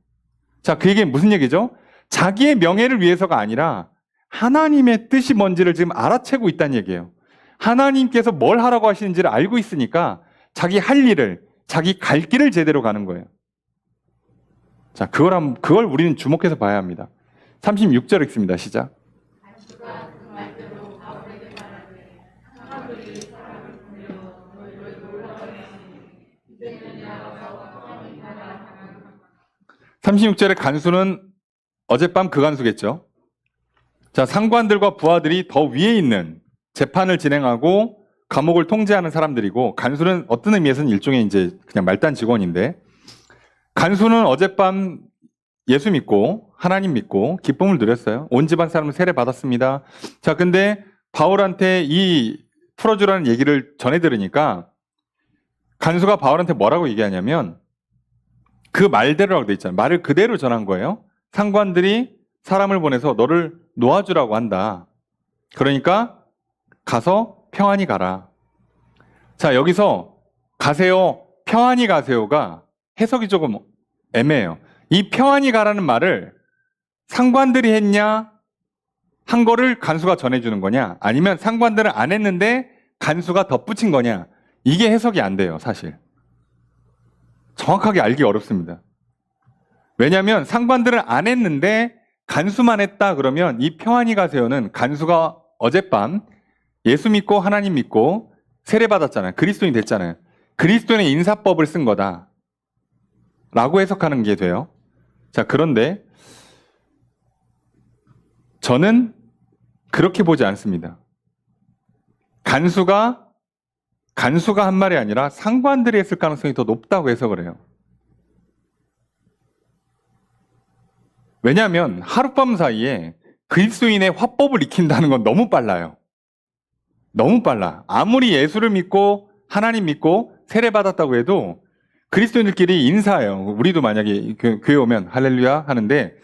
자, 그 얘기는 무슨 얘기죠? 자기의 명예를 위해서가 아니라 하나님의 뜻이 뭔지를 지금 알아채고 있다는 얘기예요. 하나님께서 뭘 하라고 하시는지를 알고 있으니까 자기 할 일을, 자기 갈 길을 제대로 가는 거예요. 자, 그걸 우리는 주목해서 봐야 합니다. 36절 읽습니다. 시작. 36절의 간수는 어젯밤 그 간수겠죠. 자, 상관들과 부하들이 더 위에 있는 재판을 진행하고 감옥을 통제하는 사람들이고, 간수는 어떤 의미에서는 일종의 이제 그냥 말단 직원인데, 간수는 어젯밤 예수 믿고 하나님 믿고 기쁨을 누렸어요. 온 집안 사람을 세례 받았습니다. 자, 근데 바울한테 이 풀어주라는 얘기를 전해 들으니까 간수가 바울한테 뭐라고 얘기하냐면 그 말대로라고 돼 있잖아요. 말을 그대로 전한 거예요. 상관들이 사람을 보내서 너를 놓아주라고 한다. 그러니까 가서 평안히 가라. 자, 여기서 가세요, 평안히 가세요가 해석이 조금 애매해요. 이 평안히 가라는 말을 상관들이 했냐, 한 거를 간수가 전해주는 거냐, 아니면 상관들은 안 했는데 간수가 덧붙인 거냐, 이게 해석이 안 돼요, 사실. 정확하게 알기 어렵습니다. 왜냐하면 상관들은 안 했는데 간수만 했다 그러면 이 평안히 가세요는 간수가 어젯밤 예수 믿고 하나님 믿고 세례받았잖아요. 그리스도인이 됐잖아요. 그리스도인의 인사법을 쓴 거다 라고 해석하는 게 돼요. 자, 그런데 저는 그렇게 보지 않습니다. 간수가 한 말이 아니라 상관들이 했을 가능성이 더 높다고 해석을 해요. 왜냐하면 하룻밤 사이에 그리스도인의 화법을 익힌다는 건 너무 빨라요. 너무 빨라. 아무리 예수를 믿고 하나님 믿고 세례받았다고 해도 그리스도인들끼리 인사해요. 우리도 만약에 교회 오면 할렐루야 하는데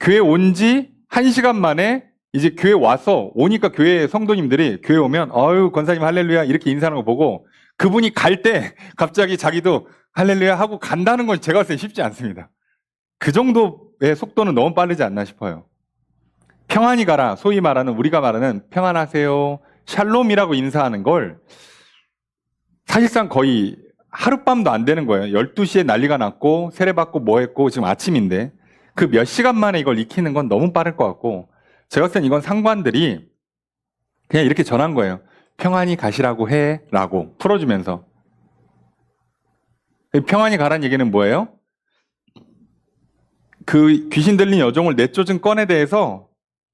교회 온 지 1시간 만에 이제 교회 와서 오니까 교회 성도님들이 교회 오면 어유 권사님 할렐루야 이렇게 인사하는 거 보고 그분이 갈 때 갑자기 자기도 할렐루야 하고 간다는 건 제가 봤을 때 쉽지 않습니다. 그 정도의 속도는 너무 빠르지 않나 싶어요. 평안히 가라, 소위 말하는 우리가 말하는 평안하세요, 샬롬이라고 인사하는 걸 사실상 거의 하룻밤도 안 되는 거예요. 12시에 난리가 났고 세례받고 뭐 했고 지금 아침인데 그 몇 시간 만에 이걸 익히는 건 너무 빠를 것 같고 제가 봤을 땐 이건 상관들이 그냥 이렇게 전한 거예요. 평안히 가시라고 해 라고 풀어주면서. 평안히 가라는 얘기는 뭐예요? 그 귀신 들린 여종을 내쫓은 건에 대해서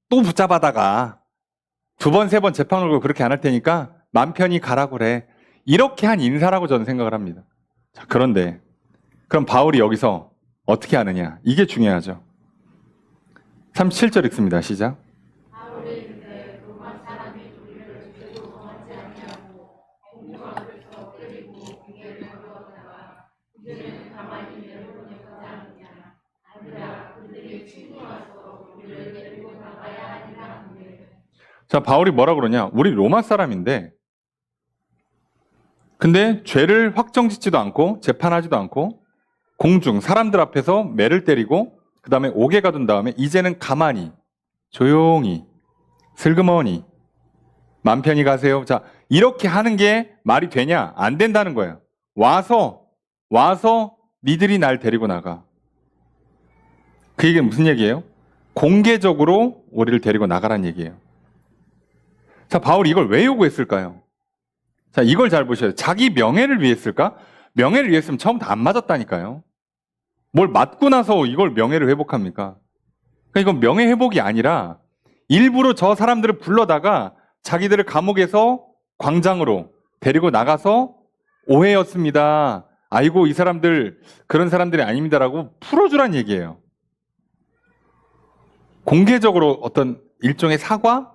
또 붙잡아다가 2번, 3번 재판 걸고 그렇게 안 할 테니까 맘 편히 가라고 그래. 이렇게 한 인사라고 저는 생각을 합니다. 자, 그런데 그럼 바울이 여기서 어떻게 하느냐? 이게 중요하죠. 37절 읽습니다. 시작. 자, 바울이 뭐라 그러냐? 우리 로마 사람인데 근데 죄를 확정짓지도 않고 재판하지도 않고 공중 사람들 앞에서 매를 때리고 그 다음에 옥에 가둔 다음에 이제는 가만히 조용히 슬그머니 맘 편히 가세요. 자, 이렇게 하는 게 말이 되냐? 안 된다는 거예요. 와서 니들이 날 데리고 나가. 그 얘기는 무슨 얘기예요? 공개적으로 우리를 데리고 나가라는 얘기예요. 자, 바울이 이걸 왜 요구했을까요? 자, 이걸 잘 보셔요. 자기 명예를 위했을까? 명예를 위했으면 처음부터 안 맞았다니까요. 뭘 맞고 나서 이걸 명예를 회복합니까? 그러니까 이건 명예 회복이 아니라 일부러 저 사람들을 불러다가 자기들을 감옥에서 광장으로 데리고 나가서 오해였습니다. 아이고 이 사람들 그런 사람들이 아닙니다라고 풀어주란 얘기예요. 공개적으로 어떤 일종의 사과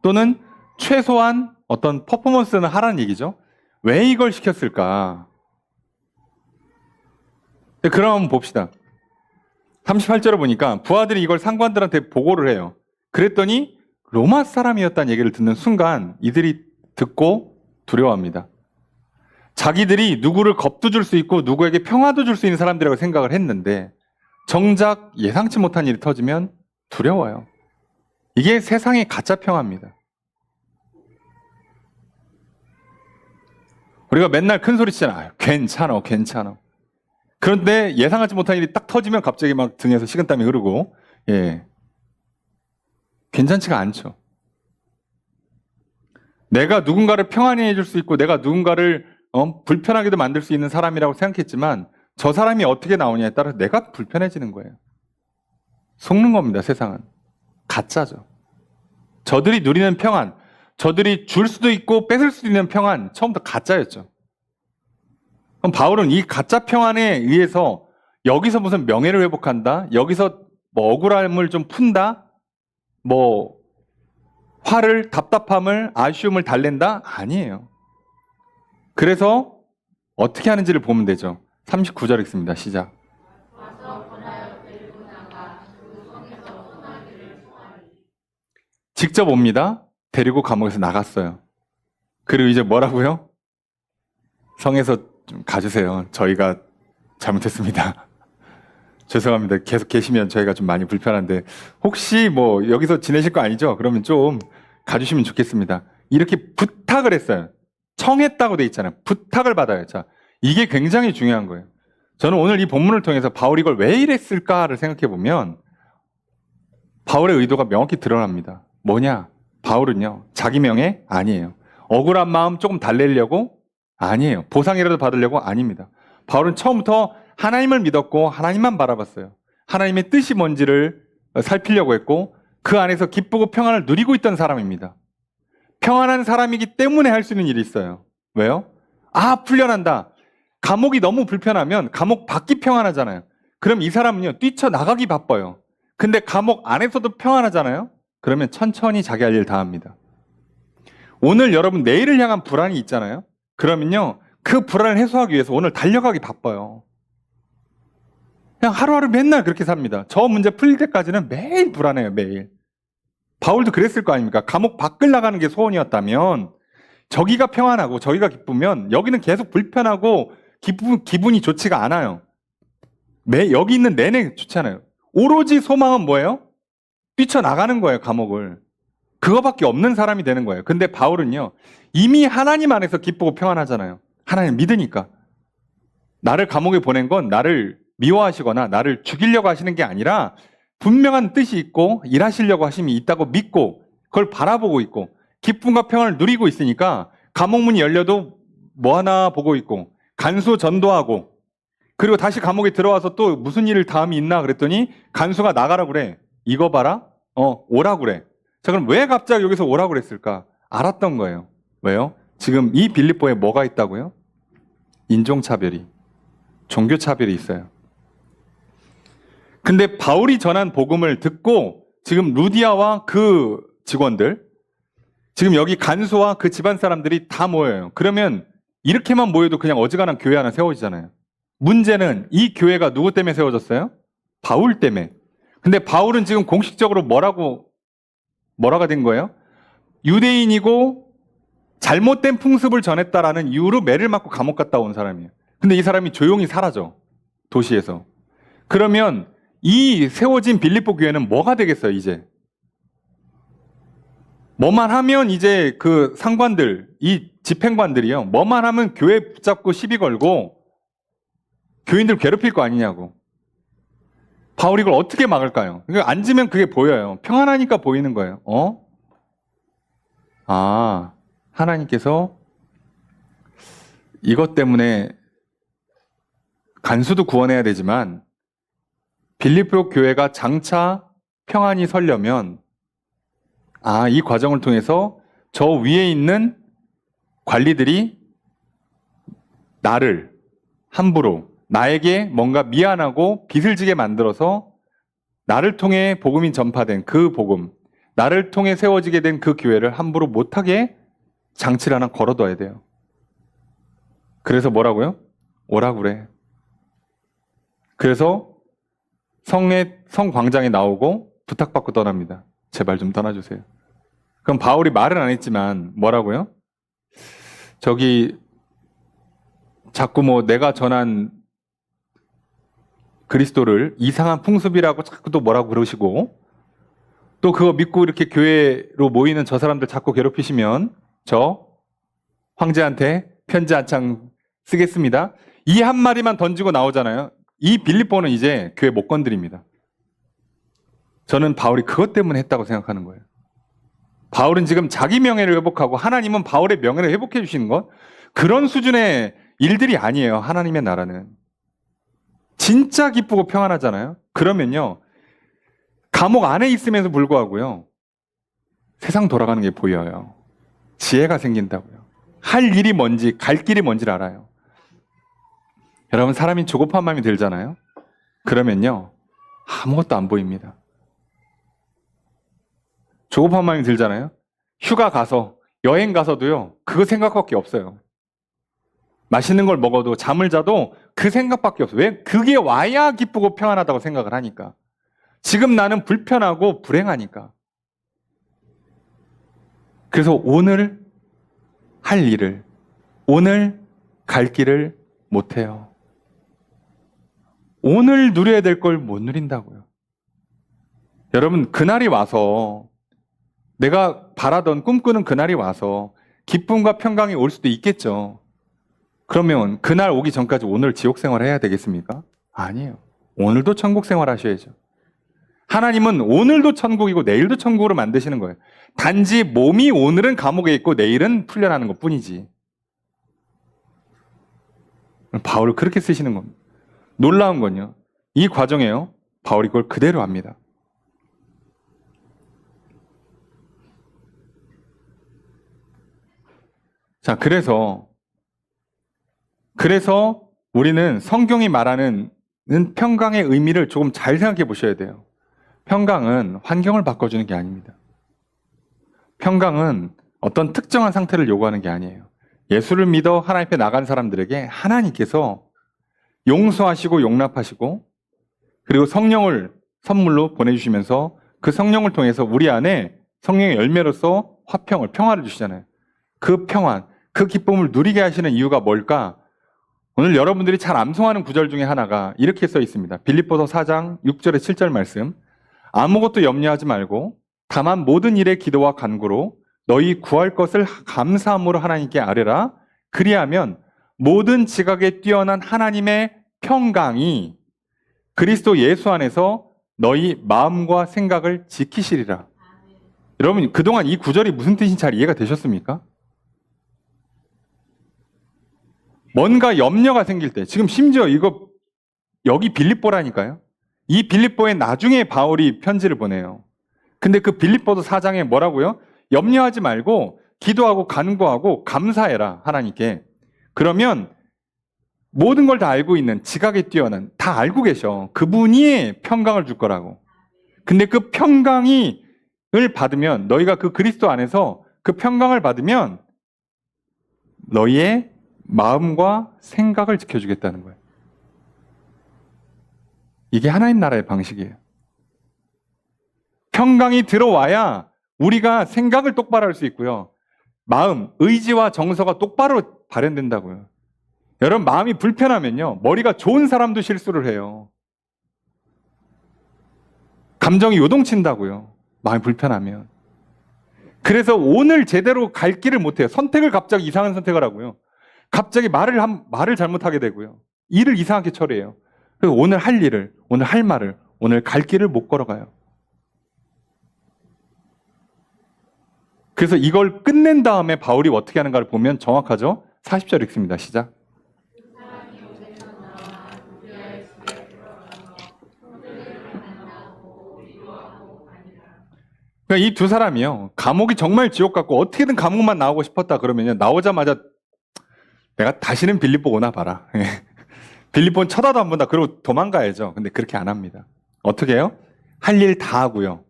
또는 최소한 어떤 퍼포먼스는 하라는 얘기죠. 왜 이걸 시켰을까? 그럼 한번 봅시다. 38절을 보니까 부하들이 이걸 상관들한테 보고를 해요. 그랬더니 로마 사람이었다는 얘기를 듣는 순간 이들이 듣고 두려워합니다. 자기들이 누구를 겁도 줄 수 있고 누구에게 평화도 줄 수 있는 사람들이라고 생각을 했는데 정작 예상치 못한 일이 터지면 두려워요. 이게 세상의 가짜 평화입니다. 우리가 맨날 큰 소리 치잖아요. 괜찮아. 그런데 예상하지 못한 일이 딱 터지면 갑자기 막 등에서 식은땀이 흐르고, 예. 괜찮지가 않죠. 내가 누군가를 평안히 해줄 수 있고, 내가 누군가를 불편하게도 만들 수 있는 사람이라고 생각했지만, 저 사람이 어떻게 나오냐에 따라 내가 불편해지는 거예요. 속는 겁니다, 세상은. 가짜죠. 저들이 누리는 평안, 저들이 줄 수도 있고 뺏을 수도 있는 평안, 처음부터 가짜였죠. 그럼 바울은 이 가짜 평안에 의해서 여기서 무슨 명예를 회복한다? 여기서 뭐 억울함을 좀 푼다? 뭐 화를, 답답함을, 아쉬움을 달랜다? 아니에요. 그래서 어떻게 하는지를 보면 되죠. 39절 읽습니다. 시작. 직접 옵니다. 데리고 감옥에서 나갔어요. 그리고 이제 뭐라고요? 성에서 좀 가주세요. 저희가 잘못했습니다. 죄송합니다. 계속 계시면 저희가 좀 많이 불편한데 혹시 뭐 여기서 지내실 거 아니죠? 그러면 좀 가주시면 좋겠습니다. 이렇게 부탁을 했어요. 청했다고 돼 있잖아요. 부탁을 받아요. 자, 이게 굉장히 중요한 거예요. 저는 오늘 이 본문을 통해서 바울이 이걸 왜 이랬을까를 생각해 보면 바울의 의도가 명확히 드러납니다. 뭐냐? 바울은요, 자기 명예 아니에요. 억울한 마음 조금 달래려고 아니에요. 보상이라도 받으려고 아닙니다. 바울은 처음부터 하나님을 믿었고 하나님만 바라봤어요. 하나님의 뜻이 뭔지를 살피려고 했고 그 안에서 기쁘고 평안을 누리고 있던 사람입니다. 평안한 사람이기 때문에 할 수 있는 일이 있어요. 왜요? 아, 풀려난다. 감옥이 너무 불편하면 감옥 밖이 평안하잖아요. 그럼 이 사람은요, 뛰쳐나가기 바빠요. 근데 감옥 안에서도 평안하잖아요. 그러면 천천히 자기 할 일 다 합니다. 오늘 여러분 내일을 향한 불안이 있잖아요. 그러면요, 그 불안을 해소하기 위해서 오늘 달려가기 바빠요. 그냥 하루하루 맨날 그렇게 삽니다. 저 문제 풀릴 때까지는 매일 불안해요, 매일. 바울도 그랬을 거 아닙니까? 감옥 밖을 나가는 게 소원이었다면 저기가 평안하고 저기가 기쁘면 여기는 계속 불편하고 기분이 좋지가 않아요. 여기 있는 내내 좋지 않아요. 오로지 소망은 뭐예요? 뛰쳐나가는 거예요, 감옥을. 그거밖에 없는 사람이 되는 거예요. 근데 바울은요, 이미 하나님 안에서 기쁘고 평안하잖아요. 하나님 믿으니까. 나를 감옥에 보낸 건 나를 미워하시거나 나를 죽이려고 하시는 게 아니라 분명한 뜻이 있고 일하시려고 하심이 있다고 믿고 그걸 바라보고 있고 기쁨과 평안을 누리고 있으니까 감옥문이 열려도 뭐 하나 보고 있고 간수 전도하고 그리고 다시 감옥에 들어와서 또 무슨 일을 다음이 있나 그랬더니 간수가 나가라 그래. 이거 봐라. 오라 그래. 자, 그럼 왜 갑자기 여기서 오라 그랬을까? 알았던 거예요. 왜요? 지금 이 빌립보에 뭐가 있다고요? 인종차별이, 종교차별이 있어요. 근데 바울이 전한 복음을 듣고 지금 루디아와 그 직원들, 지금 여기 간수와 그 집안 사람들이 다 모여요. 그러면 이렇게만 모여도 그냥 어지간한 교회 하나 세워지잖아요. 문제는 이 교회가 누구 때문에 세워졌어요? 바울 때문에. 근데 바울은 지금 공식적으로 뭐라가 된 거예요? 유대인이고 잘못된 풍습을 전했다라는 이유로 매를 맞고 감옥 갔다 온 사람이에요. 근데 이 사람이 조용히 사라져. 도시에서. 그러면 이 세워진 빌립보 교회는 뭐가 되겠어요, 이제? 뭐만 하면 이제 그 상관들, 이 집행관들이요. 뭐만 하면 교회 붙잡고 시비 걸고 교인들 괴롭힐 거 아니냐고. 바울이 이걸 어떻게 막을까요? 그러니까 앉으면 그게 보여요. 평안하니까 보이는 거예요. 하나님께서 이것 때문에 간수도 구원해야 되지만 빌립보 교회가 장차 평안히 서려면 이 과정을 통해서 저 위에 있는 관리들이 나를 함부로 나에게 뭔가 미안하고 빚을 지게 만들어서 나를 통해 복음이 전파된 그 복음, 나를 통해 세워지게 된 그 교회를 함부로 못하게 장치를 하나 걸어둬야 돼요. 그래서 뭐라고요? 오라 그래. 그래서 성광장에 나오고 부탁받고 떠납니다. 제발 좀 떠나주세요. 그럼 바울이 말은 안 했지만 뭐라고요? 저기 자꾸 내가 전한 그리스도를 이상한 풍습이라고 자꾸 또 뭐라고 그러시고 또 그거 믿고 이렇게 교회로 모이는 저 사람들 자꾸 괴롭히시면 저 황제한테 편지 한 장 쓰겠습니다. 이 한마디만 던지고 나오잖아요. 이 빌립보는 이제 교회 못 건드립니다. 저는 바울이 그것 때문에 했다고 생각하는 거예요. 바울은 지금 자기 명예를 회복하고 하나님은 바울의 명예를 회복해 주시는 것, 그런 수준의 일들이 아니에요. 하나님의 나라는. 진짜 기쁘고 평안하잖아요. 그러면요, 감옥 안에 있음에도 불구하고요, 세상 돌아가는 게 보여요. 지혜가 생긴다고요. 할 일이 뭔지, 갈 길이 뭔지를 알아요. 여러분, 사람이 조급한 마음이 들잖아요. 그러면요, 아무것도 안 보입니다. 조급한 마음이 들잖아요. 휴가 가서, 여행 가서도요, 그거 생각밖에 없어요. 맛있는 걸 먹어도 잠을 자도 그 생각밖에 없어. 왜? 그게 와야 기쁘고 평안하다고 생각을 하니까. 지금 나는 불편하고 불행하니까. 그래서 오늘 할 일을, 오늘 갈 길을 못해요. 오늘 누려야 될 걸 못 누린다고요. 여러분, 그날이 와서 내가 바라던 꿈꾸는 그날이 와서 기쁨과 평강이 올 수도 있겠죠. 그러면 그날 오기 전까지 오늘 지옥 생활 해야 되겠습니까? 아니에요. 오늘도 천국 생활 하셔야죠. 하나님은 오늘도 천국이고 내일도 천국으로 만드시는 거예요. 단지 몸이 오늘은 감옥에 있고 내일은 풀려나는 것 뿐이지. 바울을 그렇게 쓰시는 겁니다. 놀라운 건요, 이 과정에요, 바울이 그걸 그대로 합니다. 자, 그래서 우리는 성경이 말하는 평강의 의미를 조금 잘 생각해 보셔야 돼요. 평강은 환경을 바꿔주는 게 아닙니다. 평강은 어떤 특정한 상태를 요구하는 게 아니에요. 예수를 믿어 하나님 앞에 나간 사람들에게 하나님께서 용서하시고 용납하시고 그리고 성령을 선물로 보내주시면서 그 성령을 통해서 우리 안에 성령의 열매로서 화평을, 평화를 주시잖아요. 그 평안, 그 기쁨을 누리게 하시는 이유가 뭘까? 오늘 여러분들이 잘 암송하는 구절 중에 하나가 이렇게 써 있습니다. 빌립보서 4장 6절에 7절 말씀. 아무것도 염려하지 말고 다만 모든 일에 기도와 간구로 너희 구할 것을 감사함으로 하나님께 아뢰라. 그리하면 모든 지각에 뛰어난 하나님의 평강이 그리스도 예수 안에서 너희 마음과 생각을 지키시리라. 여러분, 그동안 이 구절이 무슨 뜻인지 잘 이해가 되셨습니까? 뭔가 염려가 생길 때, 지금 심지어 이거 여기 빌립보라니까요. 이 빌립보에 나중에 바울이 편지를 보내요. 근데 그 빌립보서 4장에 뭐라고요? 염려하지 말고 기도하고 간구하고 감사해라, 하나님께. 그러면 모든 걸 다 알고 있는, 지각에 뛰어난, 다 알고 계셔. 그분이 평강을 줄 거라고. 근데 그 평강을 받으면, 너희가 그 그리스도 안에서 그 평강을 받으면 너희의 마음과 생각을 지켜주겠다는 거예요. 이게 하나님 나라의 방식이에요. 평강이 들어와야 우리가 생각을 똑바로 할 수 있고요. 마음, 의지와 정서가 똑바로 발현된다고요. 여러분, 마음이 불편하면요, 머리가 좋은 사람도 실수를 해요. 감정이 요동친다고요. 마음이 불편하면. 그래서 오늘 제대로 갈 길을 못해요. 선택을 갑자기 이상한 선택을 하고요. 갑자기 말을 잘못하게 되고요. 일을 이상하게 처리해요. 그래서 오늘 할 일을, 오늘 할 말을, 오늘 갈 길을 못 걸어가요. 그래서 이걸 끝낸 다음에 바울이 어떻게 하는가를 보면 정확하죠? 40절 읽습니다. 시작. 그러니까 이 두 사람이요, 감옥이 정말 지옥 같고 어떻게든 감옥만 나오고 싶었다 그러면요, 나오자마자 내가 다시는 빌립보 오나 봐라. 빌립보는 쳐다도 안 본다. 그러고 도망가야죠. 근데 그렇게 안 합니다. 어떻게 해요? 할 일 다 하고요.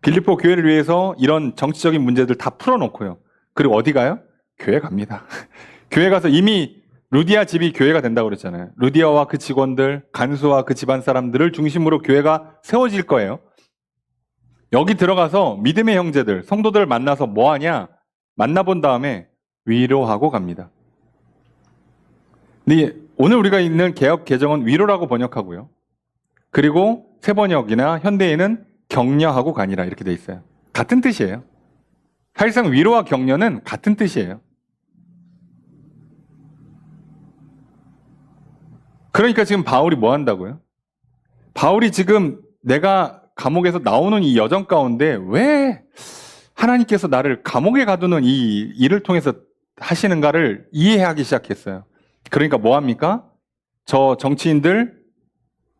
빌립보 교회를 위해서 이런 정치적인 문제들 다 풀어놓고요. 그리고 어디 가요? 교회 갑니다. 교회 가서 이미 루디아 집이 교회가 된다고 그랬잖아요. 루디아와 그 직원들, 간수와 그 집안 사람들을 중심으로 교회가 세워질 거예요. 여기 들어가서 믿음의 형제들, 성도들을 만나서 뭐 하냐? 만나본 다음에 위로하고 갑니다. 근데 오늘 우리가 있는 개역 개정은 위로라고 번역하고요. 그리고 새 번역이나 현대에는 격려하고 가니라 이렇게 돼 있어요. 같은 뜻이에요. 사실상 위로와 격려는 같은 뜻이에요. 그러니까 지금 바울이 뭐 한다고요? 바울이 지금 내가 감옥에서 나오는 이 여정 가운데 왜 하나님께서 나를 감옥에 가두는 이 일을 통해서 하시는가를 이해하기 시작했어요. 그러니까 뭐 합니까? 저 정치인들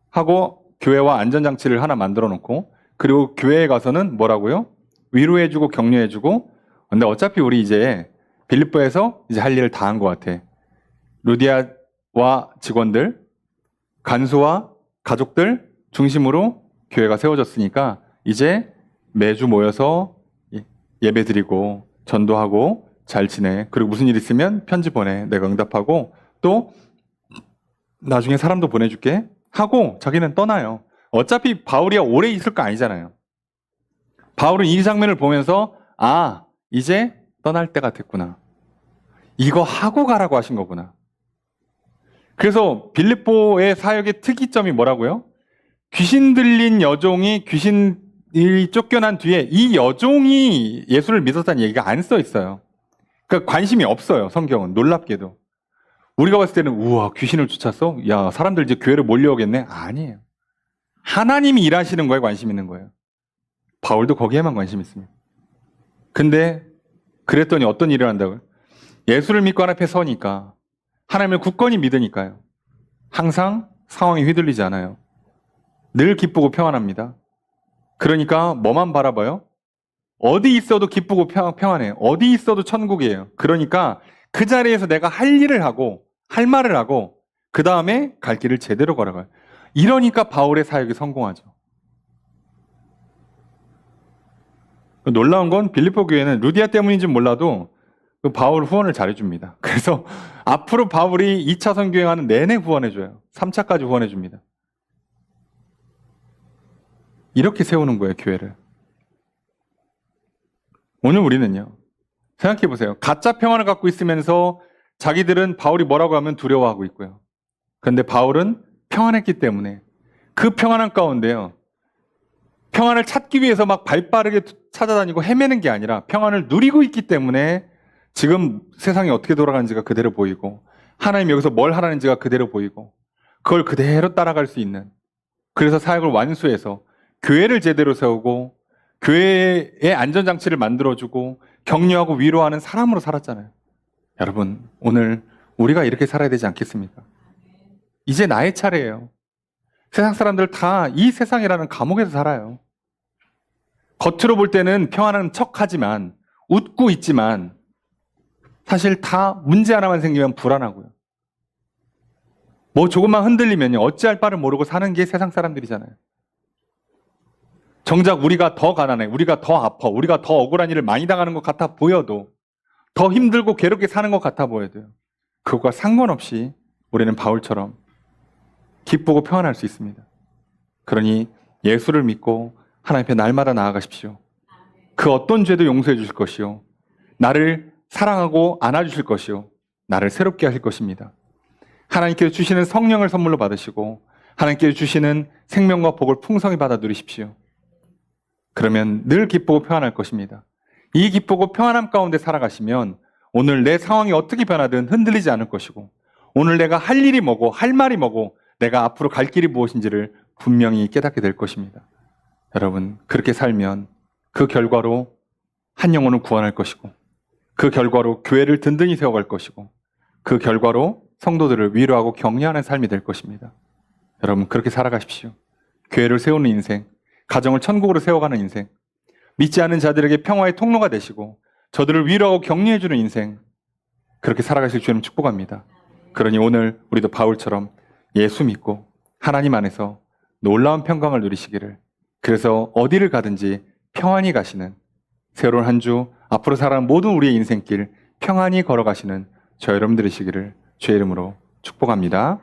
하고 교회와 안전장치를 하나 만들어 놓고, 그리고 교회에 가서는 뭐라고요? 위로해주고 격려해주고. 근데 어차피 우리 이제 빌립보에서 이제 할 일을 다 한 것 같아. 루디아와 직원들, 간수와 가족들 중심으로 교회가 세워졌으니까 이제 매주 모여서 예배 드리고 전도하고 잘 지내. 그리고 무슨 일 있으면 편지 보내. 내가 응답하고 또 나중에 사람도 보내줄게 하고 자기는 떠나요. 어차피 바울이 오래 있을 거 아니잖아요. 바울은 이 장면을 보면서 아, 이제 떠날 때가 됐구나. 이거 하고 가라고 하신 거구나. 그래서 빌립보의 사역의 특이점이 뭐라고요? 귀신 들린 여종이 귀신이 쫓겨난 뒤에 이 여종이 예수를 믿었다는 얘기가 안 써 있어요. 그러니까 관심이 없어요. 성경은 놀랍게도. 우리가 봤을 때는 우와 귀신을 쫓았어? 야 사람들 이제 교회로 몰려오겠네? 아니에요. 하나님이 일하시는 거에 관심 있는 거예요. 바울도 거기에만 관심 있습니다. 근데 그랬더니 어떤 일을 한다고요? 예수를 믿고 하나님 앞에 서니까 하나님을 굳건히 믿으니까요. 항상 상황이 휘둘리지 않아요. 늘 기쁘고 평안합니다. 그러니까 뭐만 바라봐요? 어디 있어도 기쁘고 평안해요. 어디 있어도 천국이에요. 그러니까 그 자리에서 내가 할 일을 하고 할 말을 하고 그 다음에 갈 길을 제대로 걸어가요. 이러니까 바울의 사역이 성공하죠. 놀라운 건 빌립보 교회는 루디아 때문인지 몰라도 그 바울 후원을 잘해줍니다. 그래서 앞으로 바울이 2차 선교행하는 내내 후원해줘요. 3차까지 후원해줍니다. 이렇게 세우는 거예요, 교회를. 오늘 우리는요, 생각해보세요. 가짜 평안을 갖고 있으면서 자기들은 바울이 뭐라고 하면 두려워하고 있고요. 그런데 바울은 평안했기 때문에 그 평안한 가운데요, 평안을 찾기 위해서 막 발빠르게 찾아다니고 헤매는 게 아니라 평안을 누리고 있기 때문에 지금 세상이 어떻게 돌아가는지가 그대로 보이고 하나님이 여기서 뭘 하라는지가 그대로 보이고 그걸 그대로 따라갈 수 있는, 그래서 사역을 완수해서 교회를 제대로 세우고 교회의 안전장치를 만들어주고 격려하고 위로하는 사람으로 살았잖아요. 여러분 오늘 우리가 이렇게 살아야 되지 않겠습니까? 이제 나의 차례예요. 세상 사람들 다 이 세상이라는 감옥에서 살아요. 겉으로 볼 때는 평안한 척하지만 웃고 있지만 사실 다 문제 하나만 생기면 불안하고요. 뭐 조금만 흔들리면 어찌할 바를 모르고 사는 게 세상 사람들이잖아요. 정작 우리가 더 가난해, 우리가 더 아파, 우리가 더 억울한 일을 많이 당하는 것 같아 보여도, 더 힘들고 괴롭게 사는 것 같아 보여도요, 그것과 상관없이 우리는 바울처럼 기쁘고 평안할 수 있습니다. 그러니 예수를 믿고 하나님 앞에 날마다 나아가십시오. 그 어떤 죄도 용서해 주실 것이요, 나를 사랑하고 안아주실 것이요, 나를 새롭게 하실 것입니다. 하나님께서 주시는 성령을 선물로 받으시고 하나님께서 주시는 생명과 복을 풍성히 받아 누리십시오. 그러면 늘 기쁘고 평안할 것입니다. 이 기쁘고 평안함 가운데 살아가시면 오늘 내 상황이 어떻게 변하든 흔들리지 않을 것이고, 오늘 내가 할 일이 뭐고 할 말이 뭐고 내가 앞으로 갈 길이 무엇인지를 분명히 깨닫게 될 것입니다. 여러분 그렇게 살면 그 결과로 한 영혼을 구원할 것이고, 그 결과로 교회를 든든히 세워갈 것이고, 그 결과로 성도들을 위로하고 격려하는 삶이 될 것입니다. 여러분 그렇게 살아가십시오. 교회를 세우는 인생, 가정을 천국으로 세워가는 인생, 믿지 않는 자들에게 평화의 통로가 되시고 저들을 위로하고 격려해주는 인생, 그렇게 살아가실 주님 축복합니다. 그러니 오늘 우리도 바울처럼 예수 믿고 하나님 안에서 놀라운 평강을 누리시기를, 그래서 어디를 가든지 평안히 가시는 새로운 한 주, 앞으로 살아가는 모든 우리의 인생길 평안히 걸어가시는 저 여러분들이시기를 주의 이름으로 축복합니다.